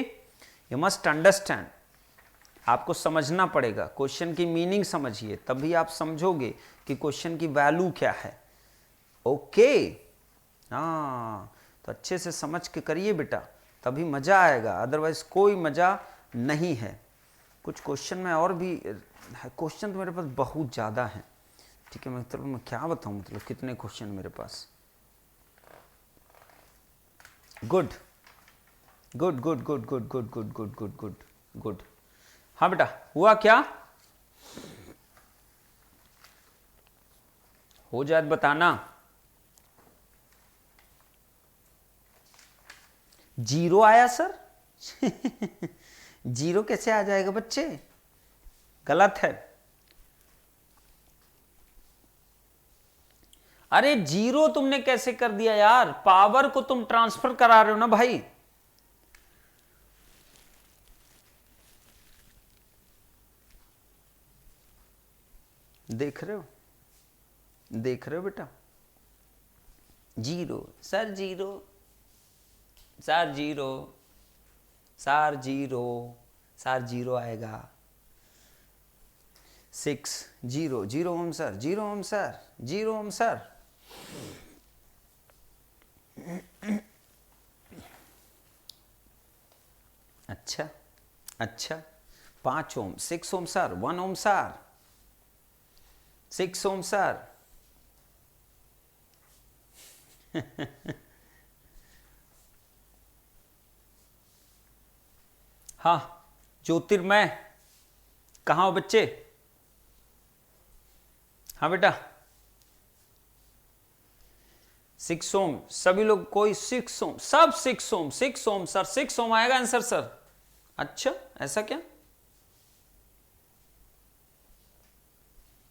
S1: you must understand. आपको समझना पड़ेगा. क्वेश्चन की मीनिंग समझिए तभी आप समझोगे कि क्वेश्चन की वैल्यू क्या है. ओके हाँ तो अच्छे से समझ के करिए बेटा, तभी मजा आएगा. अदरवाइज कोई मजा नहीं है. कुछ क्वेश्चन में और भी क्वेश्चन तो मेरे पास बहुत ज़्यादा हैं. ठीक है मतलब मैं क्या बताऊं, मतलब कितने क्वेश्चन मेरे पास. Good good good good good good good good good good good. हाँ बेटा हुआ क्या? हो जाए बताना. 0 आया सर. 0 कैसे आ जाएगा बच्चे? गलत है. अरे 0 तुमने कैसे कर दिया यार? पावर को तुम ट्रांसफर करा रहे हो ना भाई. देख रहे हो, देख रहे हो बेटा? 0 सर, 0 सर, 0 सर, 0 सर, 0 आएगा. 6 0 0 ओम सर, 0 ओम सर, 0 ओम सर. अच्छा अच्छा. 5 ओम, 6 ओम सर, 1 ओम सर, 6 ओम सर. हाँ ज्योतिर्मय कहाँ हो बच्चे? हाँ बेटा 6 ओम. सभी लोग कोई 6 ओम, सब 6 ओम, 6 ओम सर, 6 ओम आएगा आंसर सर. अच्छा ऐसा क्या?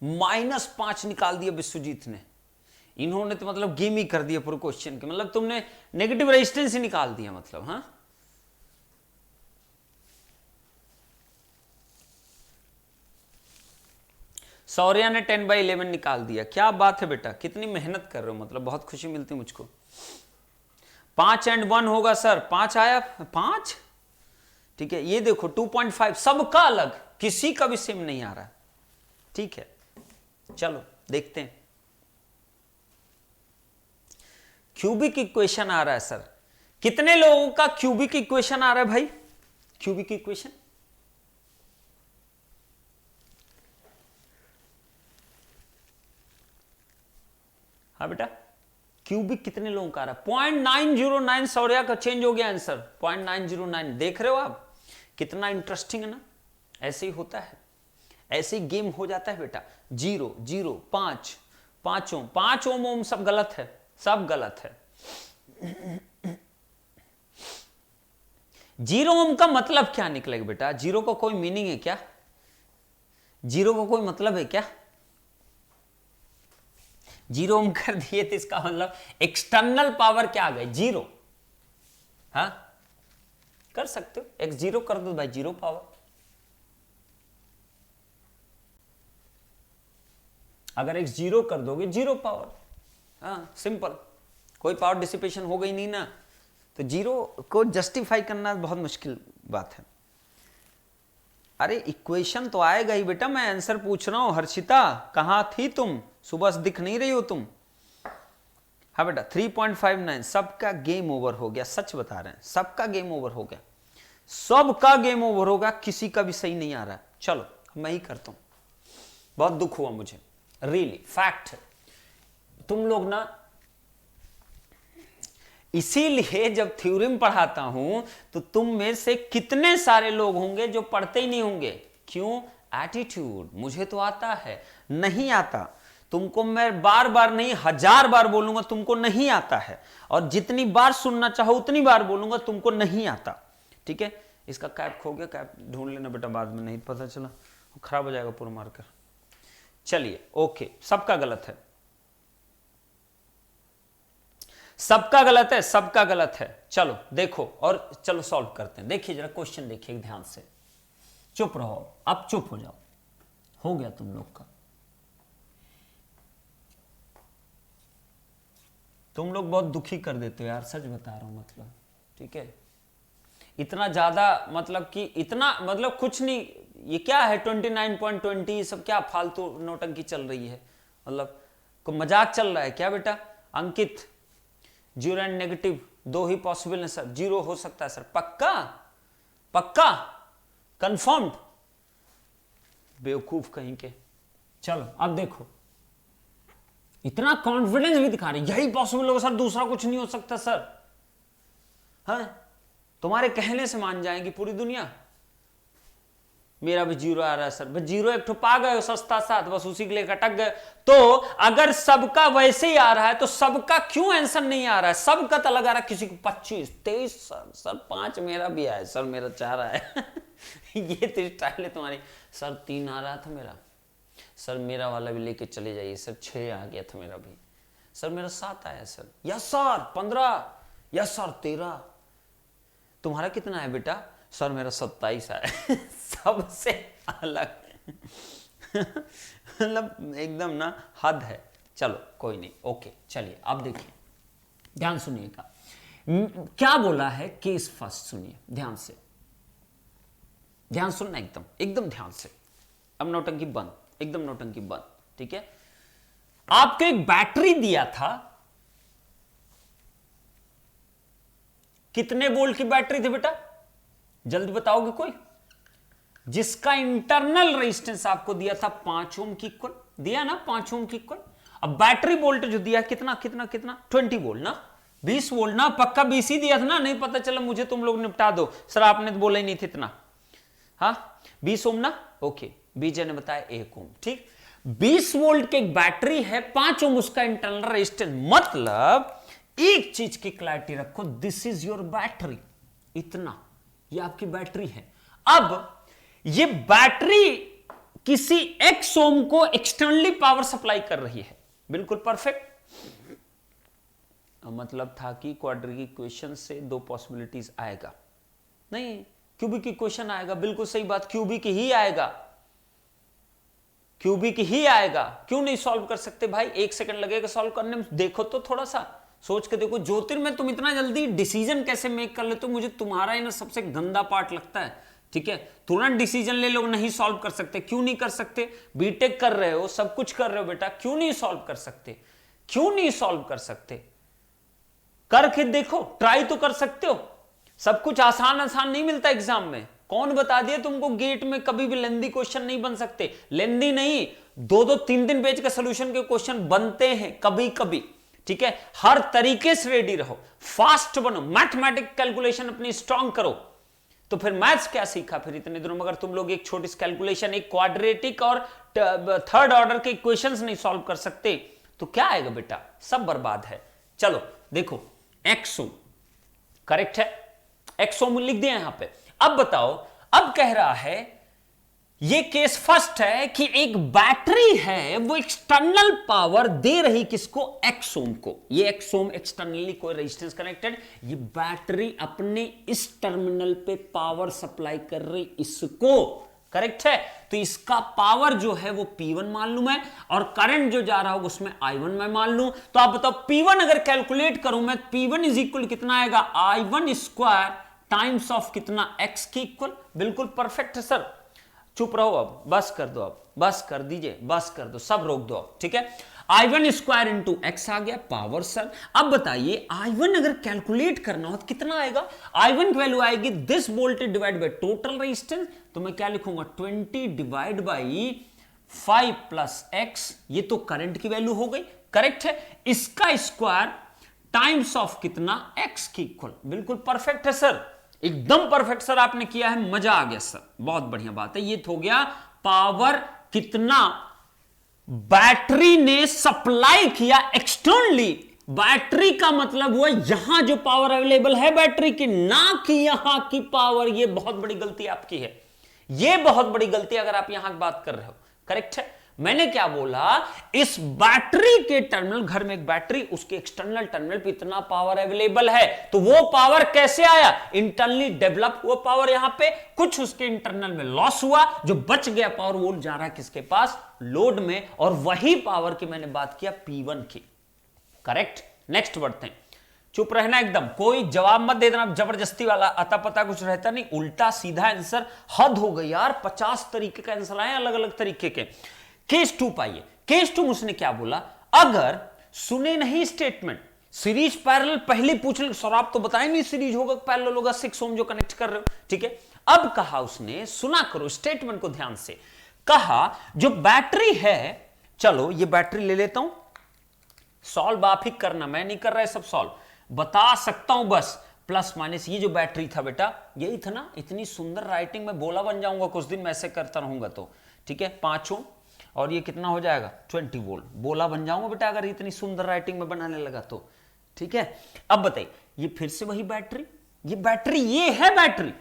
S1: -5 निकाल दिया विश्वजीत ने। इन्होंने तो मतलब गेम ही कर दिया पूरे क्वेश्चन के, मतलब तुमने नेगेटिव रेजिस्टेंस ही निकाल दिया मतलब। हाँ, सौर्या ने 10/11 निकाल दिया। क्या बात है बेटा, कितनी मेहनत कर रहे हो, मतलब बहुत खुशी मिलती मुझको। 5 और 1 होगा सर, 5 आया, 5 ठीक है। ये देखो 2.5 सबका अलग, किसी का भी सेम नहीं आ रहा। ठीक है, चलो देखते हैं। क्यूबिक इक्वेशन आ रहा है सर, कितने लोगों का क्यूबिक इक्वेशन आ रहा है भाई? क्यूबिक इक्वेशन हाँ बेटा, क्यूबिक कितने लोगों का आ रहा है? 0.909 सौर्या का चेंज हो गया आंसर, 0.909। देख रहे हो आप कितना इंटरेस्टिंग है ना? ऐसे ही होता है, ऐसे ही गेम हो जाता है बेटा। 0 0 5 5 ओम सब गलत है, सब गलत है। 0 ओम का मतलब क्या निकलेगा बेटा? 0 का कोई मीनिंग है क्या? 0 का कोई मतलब है क्या? 0 ओम कर दिए तो इसका मतलब एक्सटर्नल पावर क्या आ गई? 0। हाँ, कर सकते हो, x0 कर दो भाई, 0 पावर। अगर x0 कर दोगे 0 पावर। हाँ, सिंपल, कोई पावर डिसिपेशन हो गई नहीं ना, तो 0 को जस्टिफाई करना बहुत मुश्किल बात है। अरे इक्वेशन तो आएगा ही बेटा, मैं आंसर पूछ रहा हूं। हर्षिता कहां थी तुम? सुबह से दिख नहीं रही हो तुम। हाँ बेटा 3.59, सबका गेम ओवर हो गया, सच बता रहे हैं, सबका गेम ओवर हो गया, सबका गेम ओवर होगा, किसी का भी सही नहीं आ रहा है। चलो मैं ही करता हूं, बहुत दुख हुआ मुझे, रियली फैक्ट है। तुम लोग ना, इसीलिए जब थ्योरम पढ़ाता हूं तो तुम में से कितने सारे लोग होंगे जो पढ़ते ही नहीं होंगे। क्यों? एटीट्यूड। मुझे तो आता है, नहीं आता तुमको, मैं बार बार नहीं 1000 बार बोलूंगा तुमको नहीं आता है, और जितनी बार सुनना चाहो उतनी बार बोलूंगा तुमको नहीं आता। ठीक है, इसका कैप खो गया, कैप ढूंढ लेना बेटा, बाद में नहीं पता चला खराब हो जाएगा पूरा मार्कर। चलिए ओके, सबका गलत है, सबका गलत है, सबका गलत है। चलो देखो और चलो सॉल्व करते हैं। देखिए जरा क्वेश्चन देखिए ध्यान से, चुप रहो, अब चुप हो जाओ, हो गया तुम लोग का। तुम लोग बहुत दुखी कर देते हो यार, सच बता रहा हूं मतलब। ठीक है, इतना ज्यादा मतलब कि इतना मतलब कुछ नहीं, ये क्या है 29.20 सब क्या फालतू नौटंकी चल रही है, मतलब कोई मजाक चल रहा है क्या बेटा? अंकित 0 एंड नेगेटिव 2 ही पॉसिबल है सर, 0 हो सकता है सर, पक्का पक्का कंफर्म्ड, बेवकूफ कहीं के। चलो अब देखो, इतना कॉन्फिडेंस भी दिखा रहे, यही पॉसिबल होगा सर, दूसरा कुछ नहीं हो सकता सर। हाँ, तुम्हारे कहने से मान जाएंगी पूरी दुनिया। मेरा भी 0 आ रहा है सर, बस 0 एक ठो पा गए सस्ता साथ, बस उसी के लिए अटक गए। तो अगर सबका वैसे ही आ रहा है तो सबका क्यों आंसर नहीं आ रहा है? सबका तो लगा रहा है, किसी को 25 23 सर 5 मेरा भी आया सर, मेरा 4 आया ये तो स्टाइल है तुम्हारी। सर 3 आ रहा था मेरा सर, मेरा वाला भी लेके चले जाइए सर, 6 आ गया था मेरा भी सर, मेरा 7 आया sir, yes sir 15, yes sir 13। तुम्हारा कितना है बेटा? सर मेरा 27 है सबसे अलग मतलब एकदम ना हद है। चलो कोई नहीं, ओके चलिए अब देखिए, ध्यान सुनिएगा क्या बोला है केस फर्स्ट, सुनिए ध्यान से, ध्यान सुनना एकदम एकदम ध्यान से। अब नौटंकी बंद, एकदम नौटंकी बंद। ठीक है, आपको एक बैटरी दिया था, कितने वोल्ट की बैटरी थी बेटा? जल्दी बताओगे कोई? जिसका इंटरनल रेजिस्टेंस आपको दिया था 5 ओम की इक्वल, दिया ना 5 ओम की इक्वल। अब बैटरी वोल्टेज जो दिया कितना कितना कितना? 20 वोल्ट ना, 20 वोल्ट ना, पक्का 20 ही दिया था ना, नहीं पता चला मुझे, तुम लोग निपटा दो सर, आपने तो बोला ही नहीं था इतना। हाँ 20 ओम ना, ओके, बीजे ने बताया 1 ओम, ठीक। 20 वोल्ट की एक बैटरी है, 5 ओम उसका इंटरनल रेजिस्टेंस, मतलब एक चीज की क्लैरिटी रखो, दिस इज योर बैटरी, इतना, ये आपकी बैटरी है। अब ये बैटरी किसी एक्स ओम को एक्सटर्नली पावर सप्लाई कर रही है। बिल्कुल परफेक्ट। मतलब था कि क्वाड्रेटिक इक्वेशन से दो पॉसिबिलिटीज आएगा, नहीं क्यूबिक इक्वेशन आएगा। बिल्कुल सही बात, क्यूबिक ही आएगा, क्यूबिक ही आएगा। क्यों नहीं सॉल्व कर सकते भाई? 1 सेकंड लगेगा सॉल्व करने में। देखो तो थोड़ा सा सोच के देखो। ज्योतिर्मय तुम इतना जल्दी डिसीजन कैसे मेक कर लेते हो? मुझे तुम्हारा ही ना सबसे गंदा पार्ट लगता है। ठीक है, तुरंत डिसीजन ले लो, नहीं सॉल्व कर सकते। क्यों नहीं कर सकते? बीटेक कर रहे हो, सब कुछ कर रहे हो बेटा, क्यों नहीं सॉल्व कर सकते? क्यों नहीं सॉल्व कर सकते? करके देखो, ट्राई तो कर सकते हो। सब कुछ आसान आसान नहीं मिलता एग्जाम में। कौन बता दिया तुमको गेट में कभी भी लेंदी क्वेश्चन नहीं बन सकते? लेंदी नहीं, 2-2 3-3 पेज के सोल्यूशन के क्वेश्चन बनते हैं कभी कभी। ठीक है, हर तरीके से रेडी रहो, फास्ट बनो, मैथमेटिक कैलकुलेशन अपनी स्ट्रांग करो। तो फिर मैथ्स क्या सीखा फिर इतने दिनों में? अगर तुम लोग एक छोटी सी कैलकुलेशन, एक क्वाड्रेटिक और थर्ड ऑर्डर के इक्वेशंस नहीं सॉल्व कर सकते तो क्या आएगा बेटा? सब बर्बाद है। चलो देखो, एक्सोम करेक्ट है, एक्सोम लिख दिया यहां पे। अब बताओ, अब कह रहा है ये केस फर्स्ट है कि एक बैटरी है वो एक्सटर्नल पावर दे रही किसको? एक्सोम को। ये एक्सोम एक्सटर्नली कोई रेजिस्टेंस कनेक्टेड, ये बैटरी अपने इस टर्मिनल पे पावर सप्लाई कर रही इसको। करेक्ट है, तो इसका पावर जो है वो P1 मान लूं मैं, और करंट जो जा रहा होगा उसमें I1 मैं मान लूं। तो आप बताओ P1 अगर कैलकुलेट करूं मैं, P1 इज इक्वल कितना आएगा? I1 स्क्वायर टाइम्स ऑफ कितना? X के इक्वल। बिल्कुल परफेक्ट है सर। चुप रहो अब, बस कर दो, अब बस कर दीजिए, बस कर दो, सब रोक दो अब। ठीक है, I1 स्क्वायर इंटू एक्स आ गया पावर सर। अब बताइए I1 अगर कैलकुलेट करना हो तो कितना आएगा? I1 की वैल्यू आएगी this voltage divide by total resistance. तो मैं क्या लिखूंगा? 20 डिवाइड बाई 5 प्लस एक्स। ये तो करंट की वैल्यू हो गई। करेक्ट है, इसका स्क्वायर टाइम्स ऑफ कितना? एक्स की इक्वल। बिल्कुल परफेक्ट है सर, एकदम परफेक्ट सर आपने किया है, मजा आ गया सर, बहुत बढ़िया बात है। ये तो हो गया पावर कितना बैटरी ने सप्लाई किया एक्सटर्नली। बैटरी का मतलब हुआ यहां जो पावर अवेलेबल है बैटरी की, ना कि यहां की पावर। ये बहुत बड़ी गलती आपकी है, ये बहुत बड़ी गलती अगर आप यहां की बात कर रहे हो। करेक्ट है, मैंने क्या बोला? इस बैटरी के टर्मिनल, घर में एक बैटरी, उसके एक्सटर्नल टर्मिनल पे इतना पावर अवेलेबल है, तो वो पावर कैसे आया? इंटरनली डेवलप हुआ पावर। यहां पे कुछ उसके इंटरनल में लॉस हुआ, जो बच गया पावर वो जा रहा है किसके पास? लोड में। और वही पावर की मैंने बात किया P1 की। करेक्ट, नेक्स्ट बढ़ते हैं। चुप रहना एकदम, कोई जवाब मत दे देना जबरदस्ती वाला, अता पता कुछ रहता नहीं, उल्टा सीधा आंसर। हद हो गई यार, 50 तरीके का आंसर आए अलग अलग तरीके के। केस 2 पाइए। केस 2 उसने क्या बोला? अगर सुने नहीं स्टेटमेंट, सीरीज पैरेलल पहले पूछ ले। सर आप तो बताएं नहीं सीरीज होगा पैरेलल होगा, 6 ओम जो कनेक्ट कर रहे हो। ठीक है, अब कहा उसने, सुना करो स्टेटमेंट को ध्यान से। कहा जो बैटरी है, चलो ये बैटरी ले लेता हूं, सॉल्व आप ही करना, मैं नहीं कर रहा है सब सॉल्व, बता सकता हूं बस। प्लस माइनस, ये जो बैटरी था बेटा यही था ना। इतनी सुंदर राइटिंग में बोला बन जाऊंगा कुछ दिन मैं ऐसे करता रहूंगा तो। ठीक है, 5 ओम और ये कितना हो जाएगा? 20 वोल्ट। बोला बन जाऊंगा बेटा अगर इतनी सुंदर राइटिंग में बनाने लगा तो। ठीक है, अब बताइए, ये फिर से वही बैटरी, ये बैटरी, ये है बैटरी।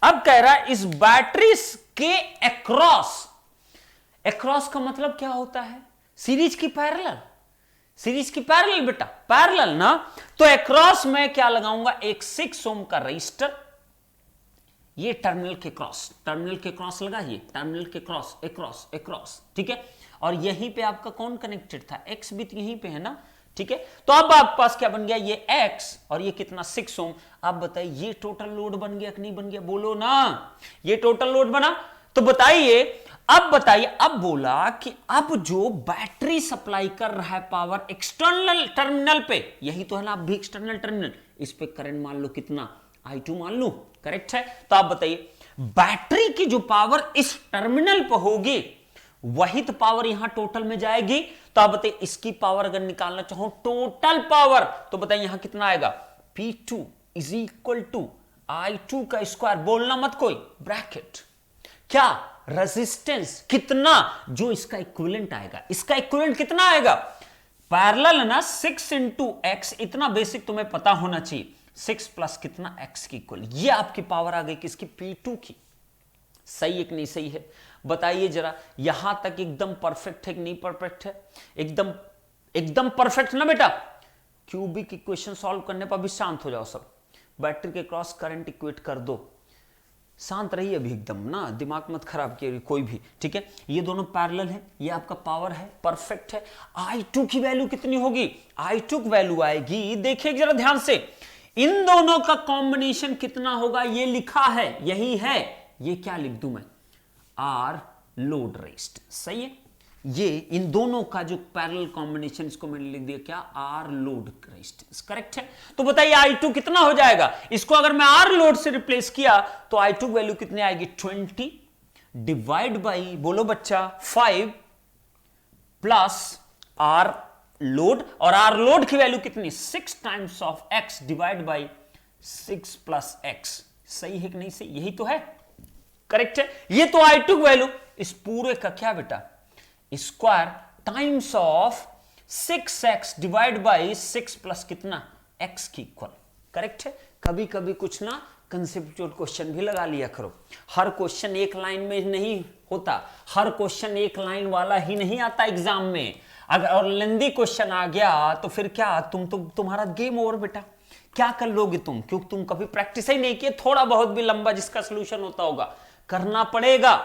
S1: अब कह रहा है इस बैटरी के अक्रॉस, अक्रॉस का मतलब क्या होता है? सीरीज की पैरेलल, सीरीज की पैरेलल बेटा, पैरेलल ना। तो अक्रॉस में क्या लगाऊंगा? एक 6 ओम का रजिस्टर, ये टर्मिनल के क्रॉस, टर्मिनल के क्रॉस लगा, ये टर्मिनल के क्रॉस, अक्रॉस अक्रॉस। ठीक है, और यहीं पे आपका कौन कनेक्टेड था? एक्स भी तो यहीं पे है ना। ठीक है, तो अब आपके पास क्या बन गया? ये एक्स और ये कितना? 6 ओम। आप बताइए ये टोटल लोड बन गया कि नहीं बन गया? बोलो ना, ये टोटल लोड बना। तो बताइए, अब बताइए, अब बोला कि अब जो बैटरी सप्लाई कर रहा है पावर एक्सटर्नल टर्मिनल पे, यही तो है ना, अब भी एक्सटर्नल टर्मिनल, इस पे करंट मान लो कितना? I2 मान लो। करेक्ट है, तो आप बताइए बैटरी की जो पावर इस टर्मिनल पर होगी वही तो पावर यहां टोटल में जाएगी। तो आप बताइए इसकी पावर अगर निकालना चाहो टोटल पावर, तो बताइए यहां कितना आएगा? P2 is equal to I2 का स्क्वायर, बोलना मत कोई, ब्रैकेट क्या? रेजिस्टेंस कितना? जो इसका इक्विवेलेंट आएगा, इसका इक्विवेलेंट कितना आएगा? पैरेलल है ना, 6 इंटू एक्स, इतना बेसिक तुम्हें पता होना चाहिए। 6 प्लस कितना? एक्स की इक्वल। ये आपकी पावर आ गई किसकी? P2 की। सही है कि नहीं सही है? बताइए जरा, यहां तक एकदम परफेक्ट है कि नहीं परफेक्ट है? एकदम एकदम परफेक्ट ना बेटा? क्यूबिक इक्वेशन सॉल्व करने पर भी शांत हो जाओ सब। बैटरी के क्रॉस करंट इक्वेट कर दो, शांत रहिए अभी एकदम ना, दिमाग मत खराब किए कोई भी, ठीक है? ये दोनों पैरेलल है, ये आपका पावर है, परफेक्ट है। I2 की वैल्यू कितनी होगी? I2 की वैल्यू आएगी, देखिए जरा ध्यान से, इन दोनों का कॉम्बिनेशन कितना होगा ये लिखा है, यही है। ये क्या लिख दूं मैं? आर लोड रेस्ट, सही है? ये इन दोनों का जो पैरेलल कॉम्बिनेशन, इसको मैंने लिख दिया क्या? आर लोड रेजिस्टेंस, करेक्ट है? तो बताइए I2 कितना हो जाएगा? इसको अगर मैं आर लोड से रिप्लेस किया तो I2 वैल्यू कितनी आएगी? 20 डिवाइड बाई, बोलो बच्चा, 5 प्लस आर लोड, और आर लोड की वैल्यू कितनी? 6 times of x divide by 6 plus x। सही है कि नहीं सही? यही तो है, करेक्ट है? ये तो I2 वैल्यू, इस पूरे का क्या बेटा? Square times of 6x divide by 6 plus कितना? x की इक्वल, करेक्ट है? कभी कभी कुछ ना कंसेप्चुअल क्वेश्चन भी लगा लिया करो। हर क्वेश्चन एक लाइन में नहीं होता, हर क्वेश्चन एक लाइन वाला ही नहीं आता एग्जाम में। अगर और लेंदी क्वेश्चन आ गया तो फिर क्या, तुम्हारा गेम ओवर बेटा। क्या कर लोगे तुम? क्योंकि तुम कभी प्रैक्टिस ही नहीं किए। थोड़ा बहुत भी लंबा जिसका सोल्यूशन होता होगा करना पड़ेगा,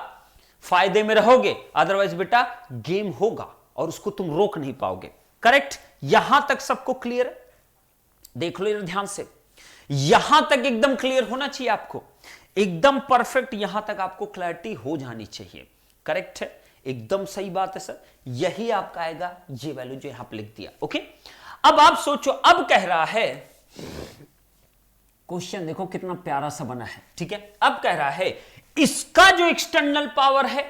S1: फायदे में रहोगे, अदरवाइज बेटा गेम होगा और उसको तुम रोक नहीं पाओगे, करेक्ट? यहां तक सबको क्लियर है? देख लो ध्यान से, यहां तक एकदम क्लियर होना चाहिए आपको, एकदम परफेक्ट, यहां तक आपको क्लैरिटी हो जानी चाहिए, करेक्ट है? एकदम सही बात है सर, यही आपका आएगा, ये वैल्यू जो यहां पे लिख दिया, ओके? अब आप सोचो, अब कह रहा है क्वेश्चन, देखो कितना प्यारा सा बना है, ठीक है? अब कह रहा है इसका जो एक्सटर्नल पावर है,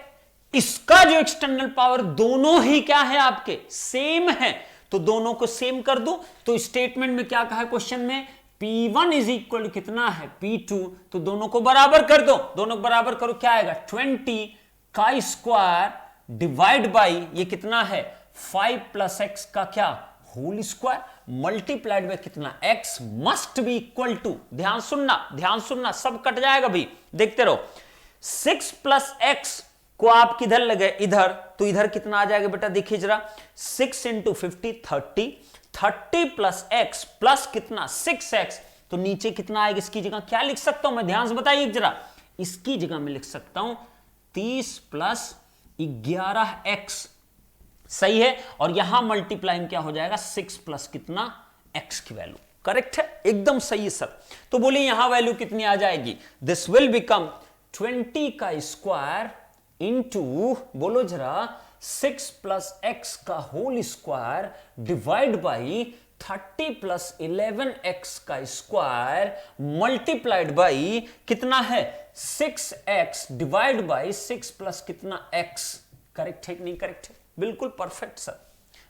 S1: इसका जो एक्सटर्नल पावर, दोनों ही क्या है आपके? सेम है। तो दोनों को सेम कर दो। तो स्टेटमेंट में क्या कहा है क्वेश्चन में? P1 इज इक्वल कितना है? P2। तो दोनों को बराबर कर दो, दोनों को बराबर करो, क्या आएगा? 20 का स्क्वायर डिवाइड बाई ये कितना है? 5 प्लस x का क्या? होल स्क्वायर मल्टीप्लाइड बाय कितना? x must be equal to, ध्यान सुनना, ध्यान सुनना, सब कट जाएगा भी, देखते रहो। 6 प्लस एक्स को आप किधर लगे? इधर, तो इधर कितना आ जाएगा बेटा? देखिए जरा, 6 इंटू 50 30, 30 प्लस एक्स प्लस कितना? 6x। तो नीचे कितना आएगा? इसकी जगह क्या लिख सकता हूं मैं? ध्यान से बताइए जरा, इसकी जगह में लिख सकता हूं 30 प्लस 11x, सही है? और यहां मल्टीप्लाइंग क्या हो जाएगा? 6 प्लस कितना? x की वैल्यू, करेक्ट है? एकदम सही है सर। तो बोले यहां वैल्यू कितनी आ जाएगी? दिस विल बिकम 20 का स्क्वायर इंटू, बोलो जरा, 6 प्लस एक्स का whole square divide by 30 plus 11x का स्क्वायर मल्टीप्लाइड बाई कितना है? 6x डिवाइड बाई 6 प्लस कितना? x। करेक्ट है कि नहीं करेक्ट है? बिल्कुल परफेक्ट सर,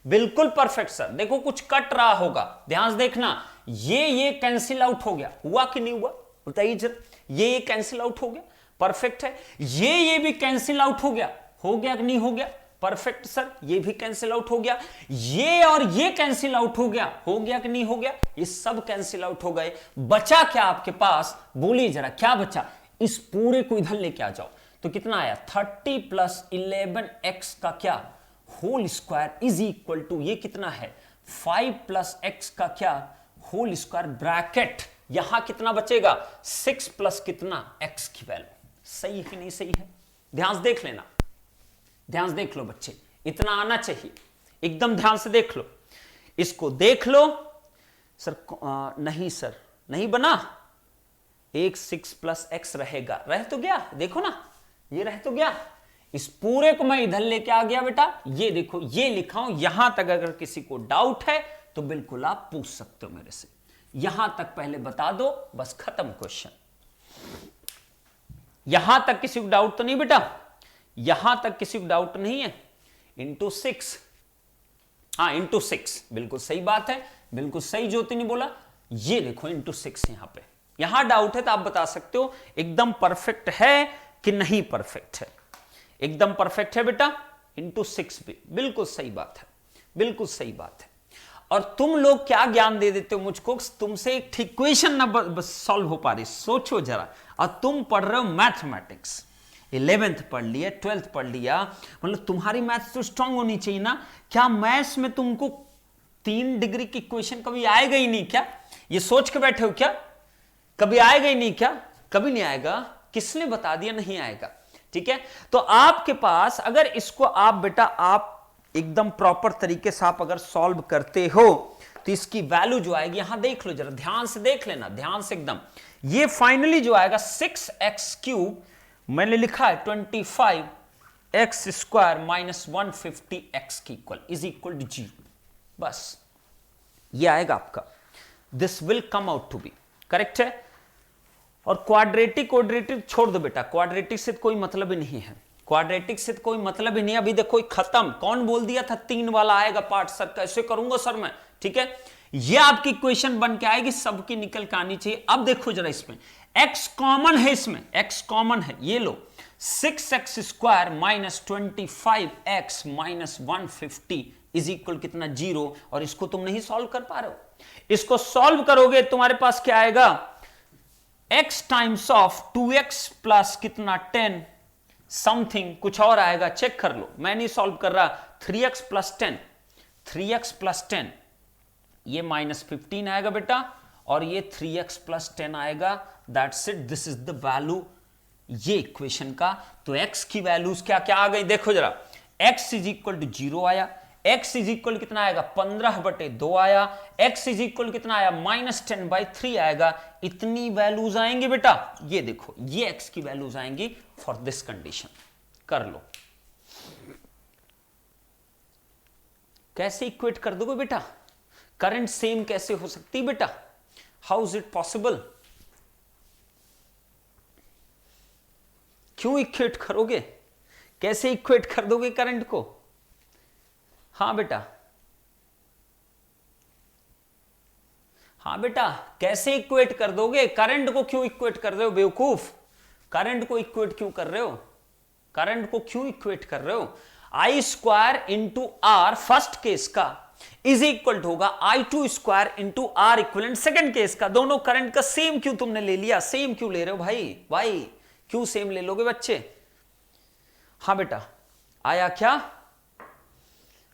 S1: बिल्कुल परफेक्ट सर। देखो कुछ कट रहा होगा, ध्यान से देखना, ये कैंसिल आउट हो गया, हुआ कि नहीं हुआ? बताइए जरा, ये कैंसिल आउट हो गया, परफेक्ट है। ये भी कैंसिल आउट हो गया कि नहीं हो गया? Perfect sir. ये भी कैंसिल आउट हो गया, ये और ये कैंसिल आउट हो गया कि नहीं हो गया? ये सब कैंसिल आउट हो गए। बचा क्या आपके पास? बोलिए जरा, क्या बचा? इस पूरे को इधर लेके आ जाओ, तो कितना आया? 30 प्लस 11x का क्या? Whole square is equal to, ये कितना है? 5 प्लस x का क्या? होल स्क्वायर ब्रैकेट, यहां कितना बचेगा? 6 प्लस कितना? x की वैल्यू। सही है कि नहीं सही है? ध्यान से देख लेना, ध्यान से देख लो बच्चे, इतना आना चाहिए, एकदम ध्यान से देख लो, इसको देख लो। सर नहीं सर, नहीं बना, एक 6 प्लस एक्स रहेगा, रह तो गया, देखो ना, ये रह तो गया। इस पूरे को मैं इधर लेके आ गया बेटा, ये देखो, ये लिखा हूं। यहां तक अगर किसी को डाउट है तो बिल्कुल आप पूछ सकते हो मेरे से, यहां तक पहले बता दो, बस खत्म क्वेश्चन। यहां तक किसी को डाउट तो नहीं बेटा? यहां तक किसी को डाउट नहीं है? इंटू 6, हाँ इंटू 6, बिल्कुल सही बात है, बिल्कुल सही ज्योति ने बोला। ये देखो इंटू 6, यहां पे, यहां डाउट है तो आप बता सकते हो एकदम परफेक्ट है कि नहीं परफेक्ट है। एकदम परफेक्ट है बेटा, इंटू 6 भी बिल्कुल सही बात है, बिल्कुल सही बात है। और तुम लोग क्या ज्ञान दे देते हो मुझको, तुमसे एक इक्वेशन ना बस सॉल्व हो पा रही, सोचो जरा, और तुम पढ़ रहे हो मैथमेटिक्स, 11th पढ़ लिया, 12th पढ़ लिया, मतलब तुम्हारी मैथ्स तो स्ट्रांग होनी चाहिए ना। क्या मैथ्स में तुमको 3 डिग्री की इक्वेशन कभी आएगा ही नहीं क्या? ये सोच के बैठे हो क्या? कभी आएगा ही नहीं क्या? कभी नहीं आएगा। किसने बता दिया नहीं आएगा? ठीक है, तो आपके पास अगर इसको आप बेटा आप एकदम प्रॉपर तरीके से आप अगर सॉल्व करते हो तो इसकी वैल्यू जो आएगी, यहां देख लो जरा, ध्यान से देख लेना, ध्यान से एकदम। ये फाइनली जो आएगा 6x³ मैंने लिखा है 25x² माइनस 150x की इक्वल इज इक्वल टू 0। बस ये आएगा आपका, this will come out to be correct है। और क्वाड्रेटिक छोड़ दो बेटा, क्वाड्रेटिक से कोई मतलब ही नहीं है, क्वाड्रेटिक से कोई मतलब ही नहीं। अभी देखो खत्म, कौन बोल दिया था 3 वाला आएगा पार्ट? सर कैसे करूंगा सर मैं? ठीक है, ये आपकी इक्वेशन बन के आएगी, सबकी निकल के आनी चाहिए। अब देखो जरा, इसमें x कॉमन है, इसमें x कॉमन है, ये लो 6x² minus 25x minus 150 is equal कितना? 0। और इसको तुम नहीं सॉल्व कर पा रहे हो। इसको सॉल्व करोगे तुम्हारे पास क्या आएगा? x times of 2x plus कितना 10 समथिंग कुछ और आएगा, चेक कर लो, मैं नहीं सॉल्व कर रहा। 3x प्लस 10, 3x प्लस 10 ये माइनस 15 आएगा बेटा, और ये 3x प्लस 10 आएगा। That's it, this is the value ये इक्वेशन का। तो x की वैल्यूज क्या क्या आ गई देखो जरा, x इज इक्वल टू 0 आया, x इज इक्वल कितना आएगा? 15/2 आया, x इज इक्वल कितना आया? -10/3 आएगा। इतनी वैल्यूज आएंगे बेटा, ये देखो ये x की वैल्यूज आएंगी फॉर दिस कंडीशन। कर लो, कैसे इक्वेट कर दोगे बेटा? करंट सेम कैसे हो सकती बेटा? How is it possible? क्यों इक्वेट करोगे? कैसे इक्वेट कर दोगे करंट को? हाँ बेटा, हाँ बेटा, कैसे इक्वेट कर दोगे? करंट को क्यों इक्वेट कर रहे हो बेवकूफ? करंट को इक्वेट क्यों कर रहे हो? करंट को क्यों इक्वेट कर रहे हो? I² into R first case का इज इक्वल होगा I2² into R equivalent second case का। दोनों करंट का सेम क्यों तुमने ले लिया? सेम क्यों ले रहे हो भाई? भाई क्यों सेम ले लोगे बच्चे? हाँ बेटा, आया क्या?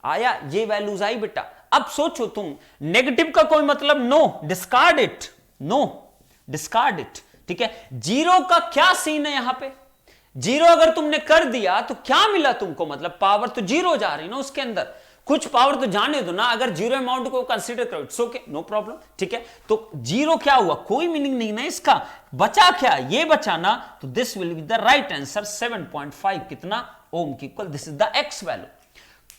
S1: आया, ये वैल्यूज आई बेटा। अब सोचो तुम, नेगेटिव का कोई मतलब no, discard it, no discard it. ठीक है, 0 का क्या सीन है यहां पे? 0 अगर तुमने कर दिया तो क्या मिला तुमको? मतलब पावर तो 0 जा रही ना उसके अंदर, कुछ पावर तो जाने दो ना। अगर 0 अमाउंट को कंसीडर करो, इट्स ओके, नो प्रॉब्लम। ठीक है, तो 0 क्या हुआ? कोई मीनिंग नहीं ना इसका। बचा क्या? ये बचा ना, तो this will be the right answer. 7.5 कितना ओम की equal, this is the x value.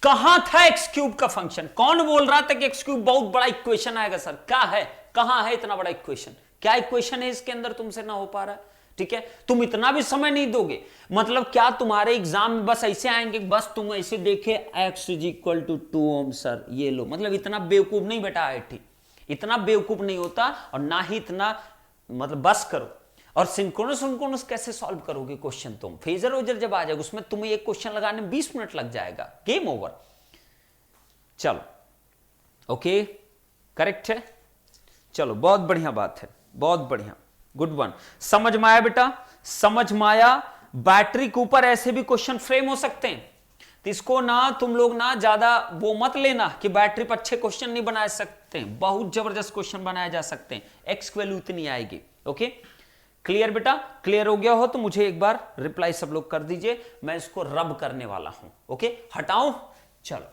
S1: कहां था x³ का फंक्शन? कौन बोल रहा था कि x³ बहुत बड़ा इक्वेशन आएगा? सर क्या है, कहां है इतना बड़ा इक्वेशन? क्या इक्वेशन है इसके अंदर तुमसे ना हो पा रहा है? ठीक है, तुम इतना भी समय नहीं दोगे। मतलब क्या तुम्हारे एग्जाम में बस ऐसे आएंगे, बस तुम ऐसे देखे x is equal to 2 ohm sir ये लो? मतलब इतना बेवकूफ नहीं बेटा आईटी, इतना बेवकूफ नहीं होता। और ना ही इतना, मतलब बस करो। और सिंक्रोनस कैसे सॉल्व करोगे क्वेश्चन? तुम फेजर वेजर जब आ जाएगा उसमें तुम्हें एक क्वेश्चन लगाने में 20 मिनट लग जाएगा, गेम ओवर। चलो ओके, करेक्ट है। चलो बहुत बढ़िया बात है, बहुत बढ़िया, गुड वन। समझ में आया बेटा? समझ में आया? बैटरी के ऊपर ऐसे भी क्वेश्चन फ्रेम हो सकते हैं, तो इसको ना तुम लोग ना ज्यादा वो मत लेना कि बैटरी पर अच्छे क्वेश्चन नहीं बना सकते। बहुत जबरदस्त क्वेश्चन बनाए जा सकते हैं, एक्स की वैल्यू इतनी आएगी। ओके, क्लियर बेटा? क्लियर हो गया हो तो मुझे एक बार रिप्लाई सब लोग कर दीजिए, मैं इसको रब करने वाला हूं। ओके, हटाऊं? चलो,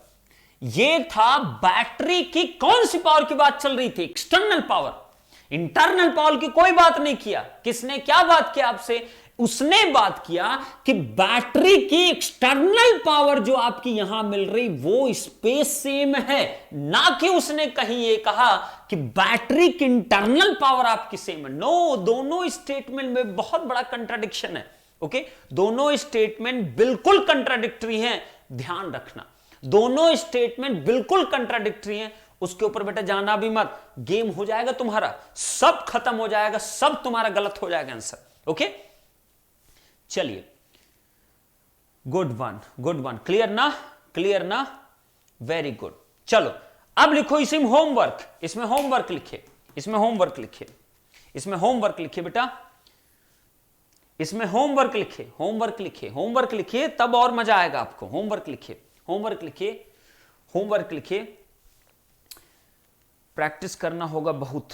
S1: ये था बैटरी की कौन सी पावर की बात चल रही थी? External power. इंटरनल पावर की कोई बात नहीं किया। किसने क्या बात किया आपसे? उसने बात किया कि बैटरी की एक्सटर्नल पावर जो आपकी यहां मिल रही वो स्पेस सेम है, ना कि उसने कहीं ये कहा कि बैटरी की इंटरनल पावर आपकी सेम है। नो, दोनों स्टेटमेंट में बहुत बड़ा कंट्राडिक्शन है। ओके, दोनों स्टेटमेंट बिल्कुल कंट्राडिक्टरी हैं, ध्यान रखना। दोनों स्टेटमेंट बिल्कुल कंट्राडिक्टरी हैं। उसके ऊपर बेटा जाना भी मत, गेम हो जाएगा तुम्हारा, सब खत्म हो जाएगा, सब तुम्हारा गलत हो जाएगा आंसर। ओके, चलिए, good one, good one. Clear ना? क्लियर ना? Very good. चलो अब लिखो इसमें होमवर्क, इसमें होमवर्क लिखे, इसमें होमवर्क लिखे, इसमें होमवर्क लिखे बेटा। इसमें होमवर्क लिखिए, होमवर्क लिखिए, होमवर्क लिखिए, तब और मजा आएगा आपको। होमवर्क लिखिए, होमवर्क लिखिए, होमवर्क लिखिए, प्रैक्टिस करना होगा बहुत।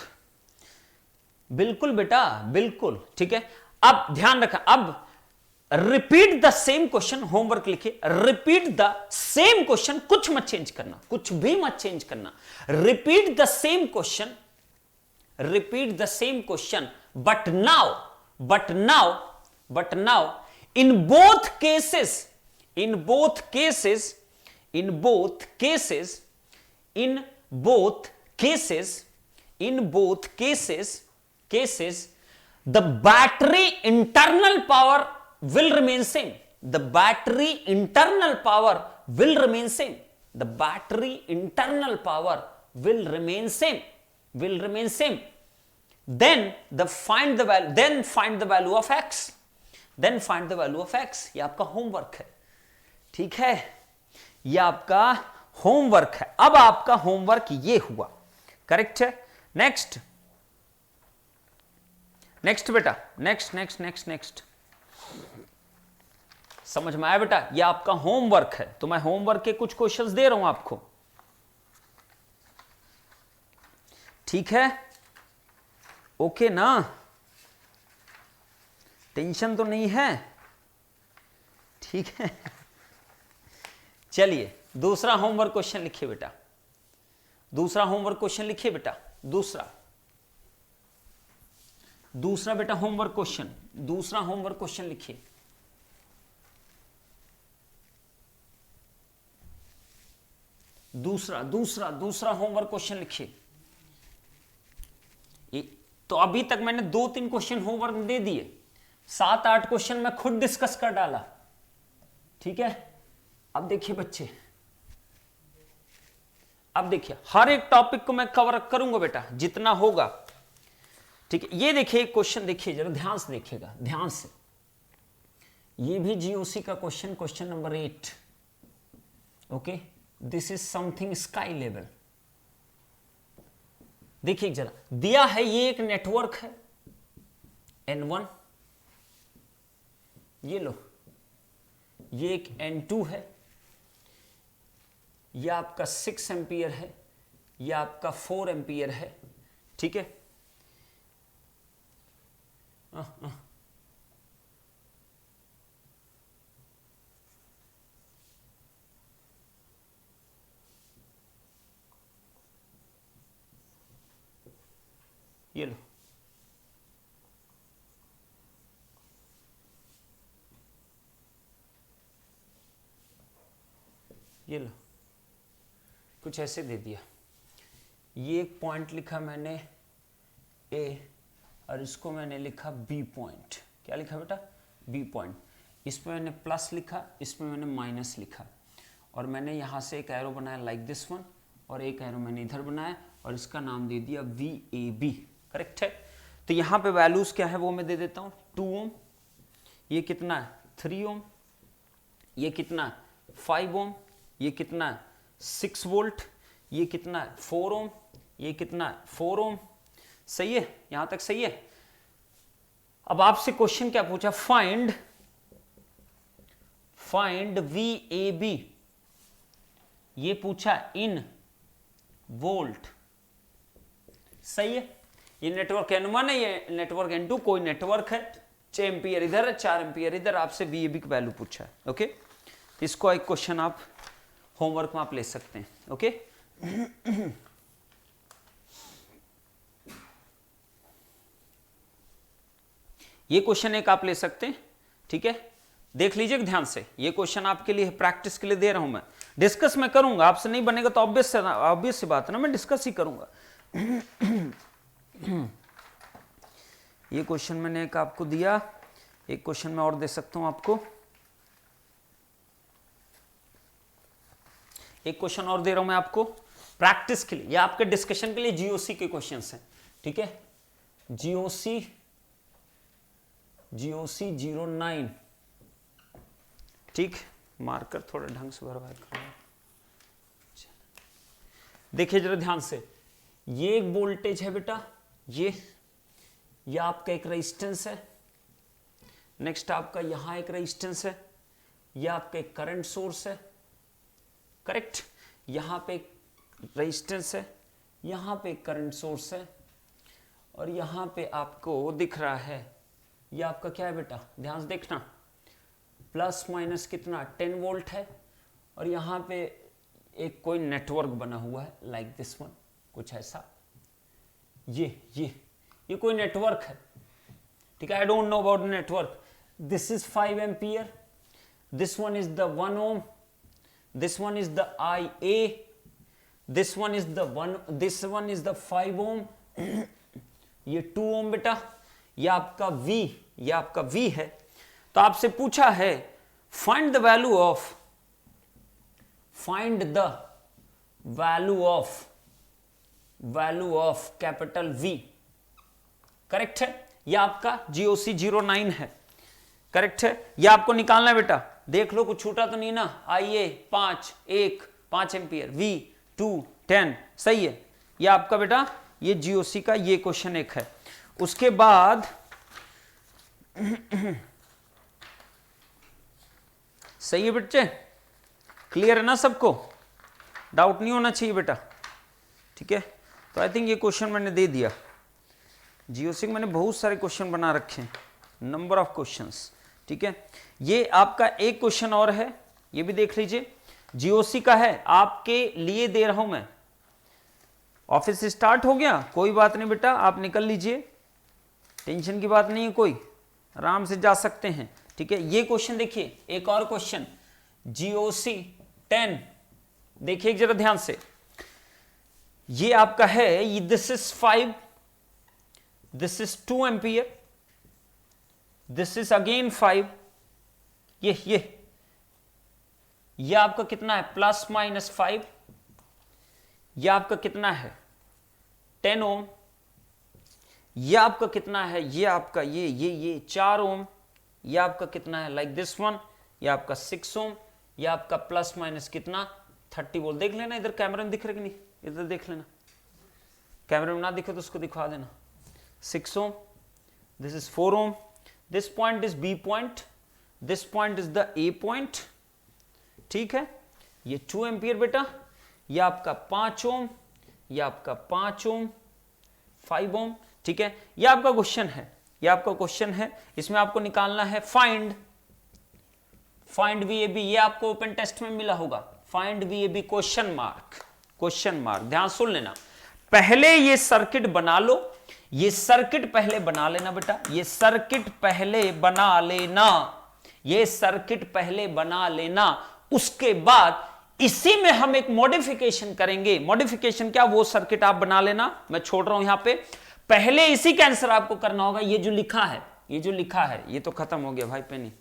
S1: बिल्कुल बेटा, बिल्कुल ठीक है। अब ध्यान रखा, अब repeat the same question, homework लिखिए, रिपीट द सेम क्वेश्चन, कुछ मत चेंज करना, कुछ भी मत चेंज करना। Repeat the same question, repeat the same question, but now, but now, but now in both cases, in both cases, in both cases, in both cases, in both cases, the battery internal power will remain same. The battery internal power will remain same. The battery internal power will remain same, will remain same. Then find the value, then find the value of x, then find the value of x. ये आपका homework है, ठीक है, ये आपका homework है। अब आपका होमवर्क ये हुआ, करेक्ट है। नेक्स्ट, नेक्स्ट बेटा, नेक्स्ट नेक्स्ट नेक्स्ट नेक्स्ट, समझ में आया बेटा? ये आपका होमवर्क है, तो मैं होमवर्क के कुछ क्वेश्चंस दे रहा हूं आपको, ठीक है, ओके ना? टेंशन तो नहीं है, ठीक है। चलिए दूसरा होमवर्क क्वेश्चन लिखिए बेटा, दूसरा होमवर्क क्वेश्चन लिखिए बेटा, दूसरा, दूसरा बेटा होमवर्क क्वेश्चन, दूसरा होमवर्क क्वेश्चन लिखिए। दूसरा दूसरा दूसरा होमवर्क क्वेश्चन लिखिए। तो अभी तक मैंने 2-3 क्वेश्चन होमवर्क दे दिए, 7-8 क्वेश्चन मैं खुद डिस्कस कर डाला, ठीक है। अब देखिए बच्चे, अब देखिए हर एक टॉपिक को मैं कवर करूंगा बेटा जितना होगा, ठीक है। ये देखिए क्वेश्चन, देखिए जरा ध्यान से देखिएगा, ध्यान से। ये भी जीओसी का question, question number 8, okay. This is something sky level. देखिए जरा, दिया है ये एक नेटवर्क है N1, ये लो, ये एक N2 है, ये आपका 6 एम्पियर है, ये आपका 4 एम्पियर है, ठीक है। ये लो, ये लो, कुछ ऐसे दे दिया। ये एक पॉइंट लिखा मैंने A, और इसको मैंने लिखा B पॉइंट। क्या लिखा बेटा? B point. इसमें मैंने प्लस लिखा, इसमें मैंने माइनस लिखा, और मैंने यहाँ से एक एरो बनाया लाइक दिस वन, और एक एरो मैंने इधर बनाया, और इसका नाम दे दिया VAB, करेक्ट है। तो यहाँ पे वैल्यूज क्या है वो मैं दे देता हूँ। 2 ओम, ये कितना है 3 ओम, ये कितना है 5 ओम, ये कितना है 6 वोल्ट, ये कितना है 4 ओम, ये कितना है 4 ओम। सही है, यहां तक सही है। अब आपसे क्वेश्चन क्या पूछा? फाइंड VAB, ये पूछा इन वोल्ट। सही है, ये नेटवर्क N1 है, ये नेटवर्क N2, कोई नेटवर्क है, 6 एम्पियर इधर है, 4 एम्पियर इधर, आपसे VAB की वैल्यू पूछा है, ओके। इसको एक क्वेश्चन आप होमवर्क में आप ले सकते हैं, ओके। ये क्वेश्चन एक आप ले सकते हैं, ठीक है। देख लीजिए ध्यान से, ये क्वेश्चन आपके लिए प्रैक्टिस के लिए दे रहा हूं मैं, डिस्कस मैं करूंगा, आपसे नहीं बनेगा तो ऑब्वियस सी बात है ना, मैं डिस्कस ही करूंगा। ये क्वेश्चन मैंने एक आपको दिया, एक क्वेश्चन मैं और दे सकता हूं आपको, एक क्वेश्चन और दे रहा हूं मैं आपको प्रैक्टिस के लिए, ये आपके डिस्कशन के लिए जीओसी के क्वेश्चंस हैं, ठीक है। जीओसी 09, ठीक, मार्कर थोड़ा ढंग से भरवा कर। देखिए जरा ध्यान से, ये एक वोल्टेज है बेटा, ये आपका एक रेजिस्टेंस है, नेक्स्ट आपका यहां एक रेजिस्टेंस है, यह आपका एक करंट सोर्स है, करेक्ट। यहां पे एक रेजिस्टेंस है, यहां पे एक करंट सोर्स है, और यहां पे आपको दिख रहा है यह आपका क्या है बेटा, ध्यान से देखना, प्लस माइनस कितना 10 वोल्ट है, और यहां पे एक कोई नेटवर्क बना हुआ है लाइक दिस वन, कुछ ऐसा, ये कोई नेटवर्क है, ठीक है। I don't know about network. This is 5 ampere, this one is the 1 ohm, this one is the IA, this one is the 5 ohm, ये 2 ओम बेटा, ये आपका V है। तो आपसे पूछा है find the value of capital V, correct है। ये आपका GOC 09 है, करेक्ट है। ये आपको निकालना है बेटा, देख लो कुछ छूटा तो नहीं ना। IA 5 एम्पियर, V 2 10, सही है। ये आपका बेटा ये GOC का ये क्वेश्चन एक है। उसके बाद सही है बच्चे, क्लियर है ना सबको, डाउट नहीं होना चाहिए बेटा, ठीक है। तो आई थिंक ये क्वेश्चन मैंने दे दिया। GOC मैंने बहुत सारे क्वेश्चन बना रखे हैं, नंबर ऑफ क्वेश्चंस, ठीक है। ये आपका एक क्वेश्चन और है, ये भी देख लीजिए, GOC का है, आपके लिए दे रहा हूं मैं। ऑफिस स्टार्ट हो गया, कोई बात नहीं बेटा, आप निकल लीजिए, टेंशन की बात नहीं है कोई, आराम से जा सकते हैं, ठीक है। ये क्वेश्चन देखिए, एक और क्वेश्चन GOC 10, देखिए जरा ध्यान से, ये आपका है, this is 5, this is 2 ampere, this is again 5, ये आपका कितना है, प्लस माइनस 5, ये आपका कितना है 10 ओम, ये आपका कितना है, ये आपका ये 4 ओम, ये आपका कितना है लाइक दिस वन, ये आपका 6 ओम, ये आपका प्लस माइनस कितना 30 वोल्ट। देख लेना इधर कैमरा में दिख रहा कि नहीं, इधर देख लेना, कैमरे में ना दिखे तो उसको दिखा देना। 6 ohm, this is 4 ohm, this point is B point, this point is the A point, ठीक है। ये 2 एम्पियर बेटा, ये आपका 5 ओम, ये आपका 5 ओम, 5 ओम, ठीक है। ये आपका क्वेश्चन है, ये आपका क्वेश्चन है, इसमें आपको निकालना है फाइंड VAB, ये आपको ओपन टेस्ट में मिला होगा, फाइंड VAB क्वेश्चन मार्क, ध्यान सुन लेना। पहले ये सर्किट बना लो, ये सर्किट पहले बना लेना बेटा, ये सर्किट पहले बना लेना, उसके बाद इसी में हम एक मॉडिफिकेशन करेंगे। मॉडिफिकेशन क्या, वो सर्किट आप बना लेना, मैं छोड़ रहा हूं यहां पे। पहले इसी का आंसर आपको करना होगा। ये जो लिखा है ये तो खत्म हो गया भाई पेनी,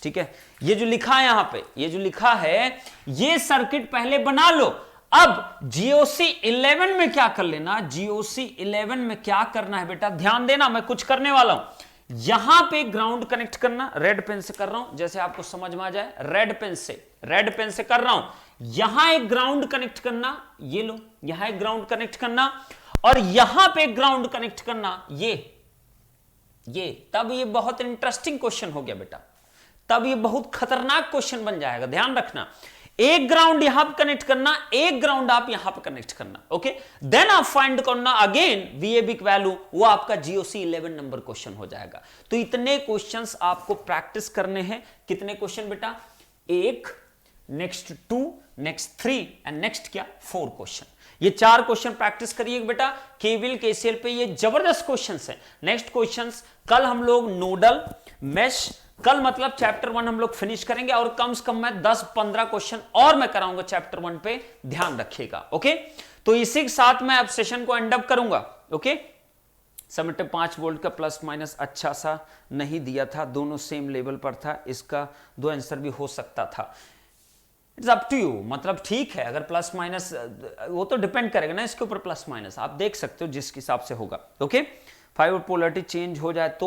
S1: ठीक है। ये जो लिखा है यहां पे, ये जो लिखा है, ये सर्किट पहले बना लो। अब GOC 11 में क्या कर लेना, GOC 11 में क्या करना है बेटा, ध्यान देना, मैं कुछ करने वाला हूं। यहां पे ग्राउंड कनेक्ट करना, रेड पेन से कर रहा हूं, जैसे आपको समझ में आ जाए, रेड पेन से कर रहा हूं। यहां एक ग्राउंड कनेक्ट करना, ये लो, यहां एक ग्राउंड कनेक्ट करना, और यहां पे ग्राउंड कनेक्ट करना, ये तब ये बहुत इंटरेस्टिंग क्वेश्चन हो गया बेटा, तब ये बहुत खतरनाक क्वेश्चन बन जाएगा। ध्यान रखना, एक ग्राउंड यहां पे कनेक्ट करना, एक ग्राउंड आप यहां पे कनेक्ट करना, ओके। देन आप फाइंड करना अगेन VAB की वैल्यू, वो आपका GOC 11 नंबर क्वेश्चन हो जाएगा। तो इतने क्वेश्चंस आपको प्रैक्टिस करने हैं। कितने क्वेश्चन बेटा, 1, नेक्स्ट 2, नेक्स्ट 3 एंड नेक्स्ट क्या 4 क्वेश्चन। ये 4 क्वेश्चन प्रैक्टिस करिए बेटा, KVL KCL पे ये जबरदस्त क्वेश्चंस हैं। नेक्स्ट क्वेश्चंस कल हम लोग नोडल मेश, कल मतलब चैप्टर 1 हम लोग फिनिश करेंगे, और कम से कम मैं 10-15 क्वेश्चन और मैं कराऊंगा चैप्टर 1 पे, ध्यान रखिएगा, ओके। तो इसी के साथ मैं अब सेशन को एंड अप करूंगा, ओके। सबमिट 5 वोल्ट का प्लस माइनस अच्छा सा नहीं दिया था, दोनों सेम लेवल पर था, इसका 2 आंसर भी हो सकता था। इट्स अप टू यू, मतलब ठीक है, अगर प्लस माइनस वो तो डिपेंड करेगा ना इसके ऊपर, प्लस माइनस आप देख सकते हो जिस हिसाब से होगा, ओके। 5 वोल्ट पोलैरिटी चेंज हो जाए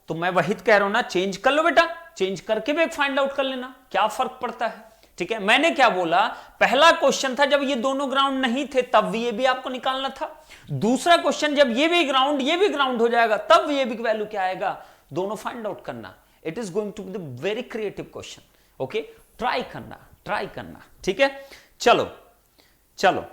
S1: तो मैं वही कह रहा हूं ना, चेंज कर लो बेटा, चेंज करके भी एक फाइंड आउट कर लेना, क्या फर्क पड़ता है, ठीक है। मैंने क्या बोला, पहला क्वेश्चन था जब ये दोनों ग्राउंड नहीं थे तब VAB आपको निकालना था। दूसरा क्वेश्चन जब ये भी ग्राउंड हो जाएगा तब VAB की वैल्यू क्या आएगा, दोनों फाइंड आउट करना। It is going to be the very creative question. Okay, try करना, ठीक है। चलो चलो,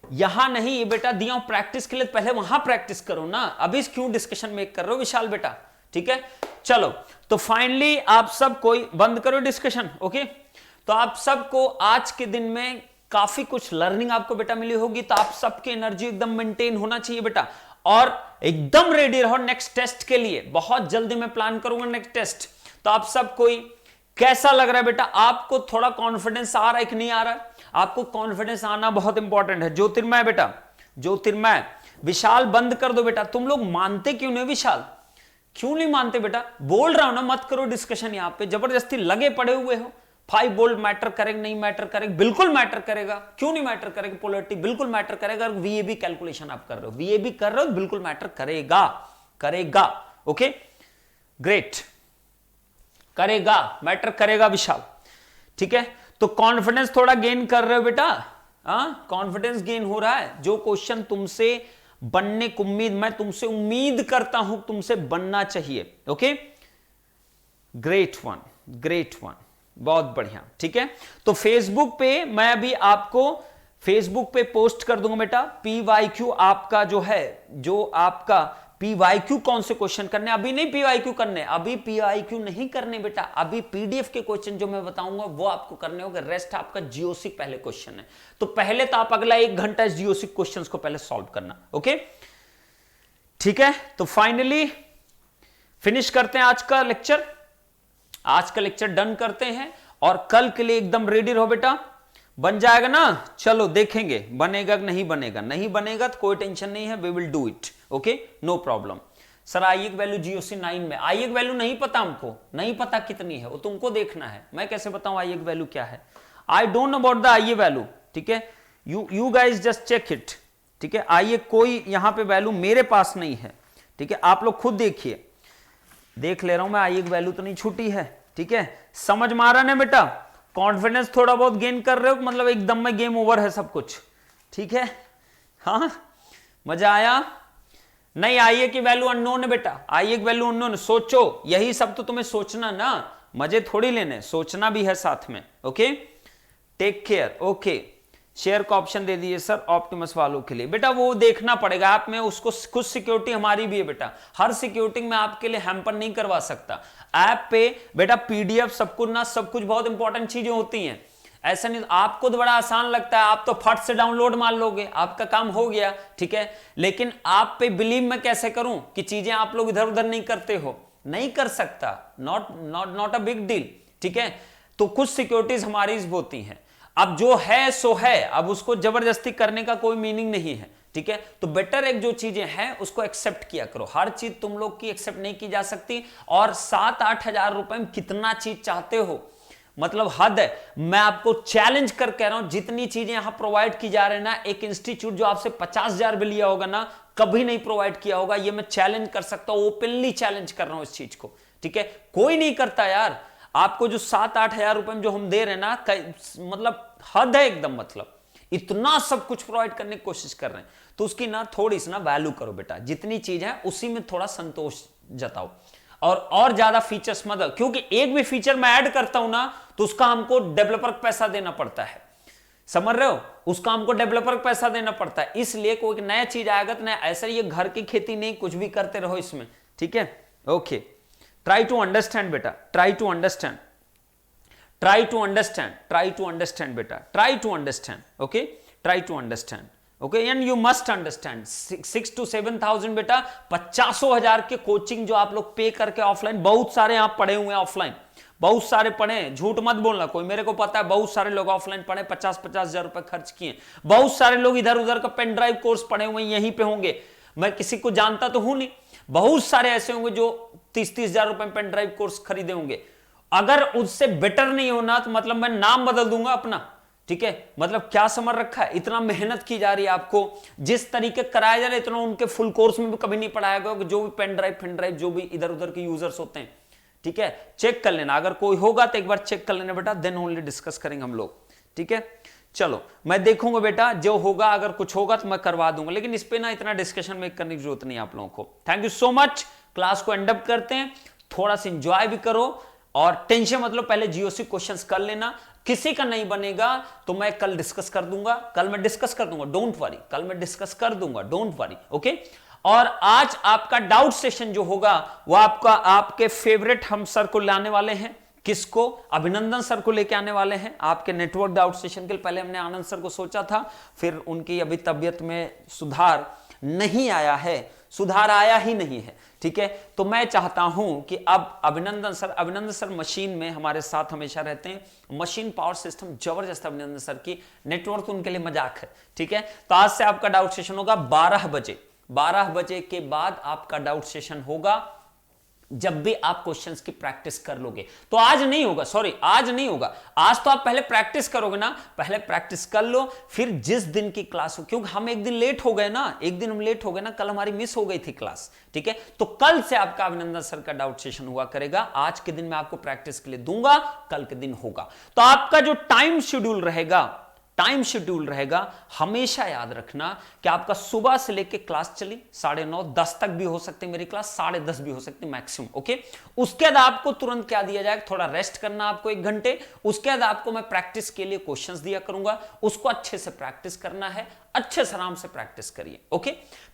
S1: यहां नहीं ये बेटा दिया हूं प्रैक्टिस के लिए, पहले वहां प्रैक्टिस करो ना, अभी क्यों डिस्कशन मेक कर रहे हो विशाल बेटा, ठीक है। चलो, तो फाइनली आप सब कोई बंद करो डिस्कशन। ओके, तो आप सबको आज के दिन में काफी कुछ लर्निंग आपको बेटा मिली होगी, तो आप सबकी एनर्जी एकदम मेंटेन होना चाहिए बेटा, और एकदम रेडी रहो नेक्स्ट टेस्ट के लिए। बहुत जल्दी मैं प्लान करूंगा नेक्स्ट टेस्ट। तो आप सब कोई कैसा लग रहा है बेटा, आपको थोड़ा कॉन्फिडेंस आ रहा है कि नहीं आ रहा है? आपको कॉन्फिडेंस आना बहुत इंपॉर्टेंट है। ज्योतिर्मय बेटा, ज्योतिर्मय, विशाल बंद कर दो बेटा। तुम लोग मानते क्यों नहीं विशाल, क्यों नहीं मानते बेटा? बोल रहा हूं ना मत करो डिस्कशन, यहां पे जबरदस्ती लगे पड़े हुए हो। 5 वोल्ट मैटर करेगा नहीं मैटर करेगा? बिल्कुल मैटर करेगा। क्यों नहीं मैटर करेगा? पोलैरिटी बिल्कुल मैटर करेगा। वीएबी कैलकुलेशन आप कर रहे हो, वीएबी कर रहे हो, बिल्कुल मैटर करेगा। ओके, ग्रेट, करेगा, मैटर करेगा विशाल, ठीक है। तो कॉन्फिडेंस थोड़ा गेन कर रहे हो बेटा, कॉन्फिडेंस गेन हो रहा है। जो क्वेश्चन तुमसे बनने की उम्मीद, मैं तुमसे उम्मीद करता हूं तुमसे बनना चाहिए। ओके, ग्रेट वन, बहुत बढ़िया, ठीक है। तो फेसबुक पे मैं अभी आपको फेसबुक पे पोस्ट कर दूंगा बेटा पीवाईक्यू आपका जो है, जो आपका पीवाईक्यू कौन से क्वेश्चन करने, अभी नहीं पीवाईक्यू करने, अभी पीवाईक्यू नहीं करने बेटा, अभी पीडीएफ के क्वेश्चन जो मैं बताऊंगा वो आपको करने होंगे। रेस्ट आपका जियोसिक पहले क्वेश्चन है, तो पहले तो आप अगला 1 घंटा इस जियोसिक क्वेश्चंस को पहले सॉल्व करना। ओके, ठीक है। तो फाइनली फिनिश करते हैं आज का लेक्चर, डन करते हैं, और कल के लिए एकदम रेडी रहो बेटा। बन जाएगा ना? चलो देखेंगे बनेगा कि नहीं बनेगा। नहीं बनेगा तो कोई टेंशन नहीं है, we will do it. Okay, no problem. Sir I value GOC 9 में, आई वैल्यू नहीं पता हमको, नहीं पता कितनी है, वो तुमको देखना है। मैं कैसे बताऊं आई वैल्यू क्या है? I don't know about the I value, ठीक है। You guys just check it, ठीक है। आई कोई यहां पे वैल्यू मेरे पास नहीं है, ठीक है। आप लोग खुद देखिए, देख ले रहा हूं मैं, आई वैल्यू तो नहीं छूटी है, ठीक है। समझ मारा ना बेटा? कॉन्फिडेंस थोड़ा बहुत गेन कर रहे हो, मतलब एकदम में गेम ओवर है सब कुछ, ठीक है। हाँ, मजा आया? नहीं, आई की वैल्यू अननोन है बेटा, आई की वैल्यू अननोन। सोचो, यही सब तो तुम्हें सोचना ना, मजे थोड़ी लेने, सोचना भी है साथ में। Okay, take care. Okay, share का ऑप्शन दे दीजिए सर ऑप्टिमस वालों के लिए। बेटा वो देखना पड़ेगा ऐप में, उसको कुछ सिक्योरिटी हमारी भी है बेटा, हर सिक्योरिटी में आपके लिए हैम्पर नहीं करवा सकता। ऐप पे बेटा पीडीएफ सब कुछ ना, सब कुछ बहुत इंपॉर्टेंट चीजें होती हैं। ऐसा नहीं, आपको तो बड़ा आसान लगता है, आप तो फट से डाउनलोड मार लोगे, आपका काम हो गया, ठीक है। लेकिन आप पे बिलीव मैं कैसे करूं कि चीजें आप लोग इधर उधर नहीं करते हो? नहीं कर सकता, नॉट अ बिग डील, ठीक है। तो कुछ सिक्योरिटीज हमारी होती हैं। अब जो है सो है, अब उसको जबरदस्ती करने का कोई मीनिंग नहीं है, ठीक है। तो बेटर एक जो चीजें हैं उसको एक्सेप्ट किया करो, हर चीज तुम लोग की एक्सेप्ट नहीं की जा सकती। और 7-8 हजार रुपए में कितना चीज चाहते हो, मतलब हद है। मैं आपको चैलेंज कर कह रहा हूं, जितनी चीजें यहां प्रोवाइड की जा रही है ना, एक इंस्टीट्यूट जो आपसे 50,000 भी लिया होगा ना, कभी नहीं प्रोवाइड किया होगा। ये मैं चैलेंज कर सकता हूं, ओपनली चैलेंज कर रहा हूं इस चीज को, ठीक है। कोई नहीं करता यार। आपको जो 7-8 हजार रुपए में जो हम दे रहे हैं ना, मतलब हद है एकदम, मतलब इतना सब कुछ प्रोवाइड करने की कोशिश कर रहे हैं, तो उसकी ना थोड़ी सी ना वैल्यू करो बेटा। जितनी चीज है उसी में थोड़ा संतोष जताओ, और ज्यादा फीचर्स मत, क्योंकि एक भी फीचर मैं ऐड करता हूं ना तो उसका हमको डेवलपर को पैसा देना पड़ता है, समझ रहे हो? उसका हमको डेवलपर को पैसा देना पड़ता है। इसलिए कोई नया चीज आएगा तो नया, ऐसा ये घर की खेती नहीं, कुछ भी करते रहो इसमें, ठीक है। ओके, ट्राई टू अंडरस्टैंड बेटा, ट्राई टू अंडरस्टैंड बेटा, try to understand. Okay, try to understand. Okay, and you must understand 6 to 7,000 बेटा, 50,000 के कोचिंग जो आप लोग पे करके ऑफलाइन, बहुत सारे आप पढ़े हुए हैं ऑफलाइन, बहुत सारे पढ़े हैं, झूठ मत बोलना कोई, मेरे को पता है बहुत सारे लोग ऑफलाइन पढ़े, 50-50 हजार रुपए खर्च किए। बहुत सारे लोग इधर उधर का पेन ड्राइव कोर्स पढ़े हुए यहीं पे होंगे, मैं किसी को जानता तो हूं नहीं। बहुत सारे ऐसे होंगे जो 30-30 हजार रुपए पेन ड्राइव कोर्स खरीदे होंगे। अगर उससे बेटर नहीं होना तो मतलब मैं नाम बदल दूंगा अपना, ठीक है। मतलब क्या समझ रखा है, इतना मेहनत की जा रही है आपको, जिस तरीके कराया जा रहा है इतना उनके फुल कोर्स में भी कभी नहीं पढ़ाया गया, जो भी पेन ड्राइव जो भी इधर उधर के यूजर्स होते हैं, ठीक है। चेक कर लेना, अगर कोई होगा तो एक बार चेक कर लेना बेटा, देन ओनली डिस्कस करेंगे हम लोग, ठीक है। चलो मैं देखूंगा बेटा, जो होगा अगर कुछ होगा तो मैं करवा दूंगा, लेकिन इस पे ना इतना डिस्कशन में करने की जरूरत नहीं आप लोगों को। Thank you so much. Class को एंड अप करते हैं, थोड़ा सा एंजॉय भी करो और टेंशन मतलब पहले जीओसी क्वेश्चंस कर लेना। किसी का नहीं बनेगा तो मैं कल डिस्कस कर दूंगा, डोंट वरी, कल मैं डिस्कस कर दूंगा, डोंट वरी, ओके। और आज आपका डाउट सेशन जो होगा वो आपके फेवरेट हम सर को लाने वाले हैं। किसको? अभिनंदन सर को लेके आने वाले हैं आपके नेटवर्क डाउट सेशन के लिए। पहले हमने आनंद सर को सोचा था, फिर उनकी अभी तबीयत में सुधार नहीं आया है, सुधार आया ही नहीं है, ठीक है। तो मैं चाहता हूं कि अब अभिनंदन सर मशीन में हमारे साथ हमेशा रहते हैं, मशीन पावर सिस्टम जबरदस्त अभिनंदन सर की, नेटवर्क उनके लिए मजाक है, ठीक है। तो आज से आपका डाउट सेशन होगा 12 बजे के बाद आपका डाउट सेशन होगा, जब भी आप क्वेश्चंस की प्रैक्टिस कर लोगे। तो आज नहीं होगा, आज तो आप पहले प्रैक्टिस करोगे ना, पहले प्रैक्टिस कर लो, फिर जिस दिन की क्लास हो, क्योंकि हम एक दिन लेट हो गए ना, कल हमारी मिस हो गई थी क्लास, ठीक है। तो कल से आपका अभिनंदन सर का डाउट सेशन हुआ करेगा, आज के दिन मैं आपको प्रैक्टिस के लिए दूंगा, कल के दिन होगा। तो आपका जो टाइम शेड्यूल रहेगा हमेशा याद रखना कि आपका सुबह से लेके क्लास चली 9:30 10 तक भी हो सकती है मेरी क्लास, 10:30 भी हो सकती है मैक्सिमम, ओके। उसके बाद आपको तुरंत क्या दिया जाएगा, थोड़ा रेस्ट करना आपको 1 घंटे, उसके बाद आपको मैं प्रैक्टिस के लिए क्वेश्चंस दिया करूंगा, उसको अच्छे से प्रैक्टिस करना है, अच्छे से आराम से प्रैक्टिस करिए, ओके।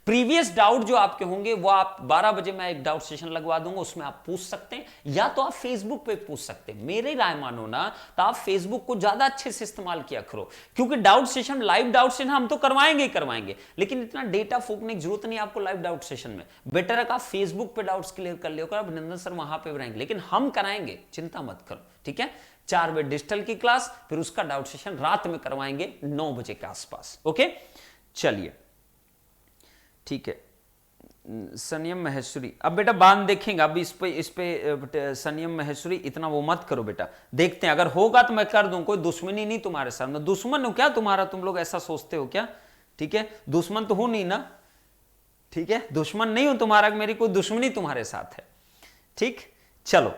S1: प्रीवियस डाउट जो आपके होंगे वो आप 12 बजे मैं एक डाउट सेशन लगवा दूंगा, उसमें आप पूछ सकते हैं, या तो आप फेसबुक पे पूछ सकते हैं। मेरी राय मानो ना तो आप फेसबुक को ज्यादा अच्छे से इस्तेमाल किया करो, क्योंकि doubt session, live doubt session हम तो करवाएंगे, लेकिन इतना डेटा फूकने की जरूरत नहीं आपको लाइव डाउट सेशन में। बेटर है कि आप फेसबुक पे डाउट्स क्लियर कर लियो, अभिनंदन सर वहां पे रहेंगे, लेकिन हम कराएंगे, चिंता मत करो, ठीक है। 4 बजे डिजिटल की क्लास, फिर उसका डाउट सेशन रात में करवाएंगे 9 बजे के आसपास, ओके। चलिए ठीक है। संयम महेश्वरी, अब बेटा बांध देखेंगे, अब इस पे संयम महेश्वरी इतना वो मत करो बेटा, देखते हैं, अगर होगा तो मैं कर दूं, कोई दुश्मनी नहीं तुम्हारे साथ, मैं दुश्मन हूं क्या तुम्हारा, तुम लोग ऐसा सोचते हो क्या, ठीक है। दुश्मन तो हूं नहीं ना, ठीक है, दुश्मन नहीं हूं तुम्हारा, मेरी कोई दुश्मनी तुम्हारे साथ है, ठीक। चलो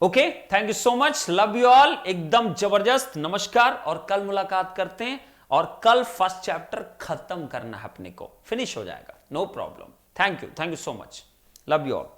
S1: okay, thank you so much, love you all, एकदम जबरदस्त, नमस्कार। और कल मुलाकात करते हैं, और कल फर्स्ट चैप्टर खत्म करना है अपने को, फिनिश हो जाएगा, no problem. Thank you so much, love you all.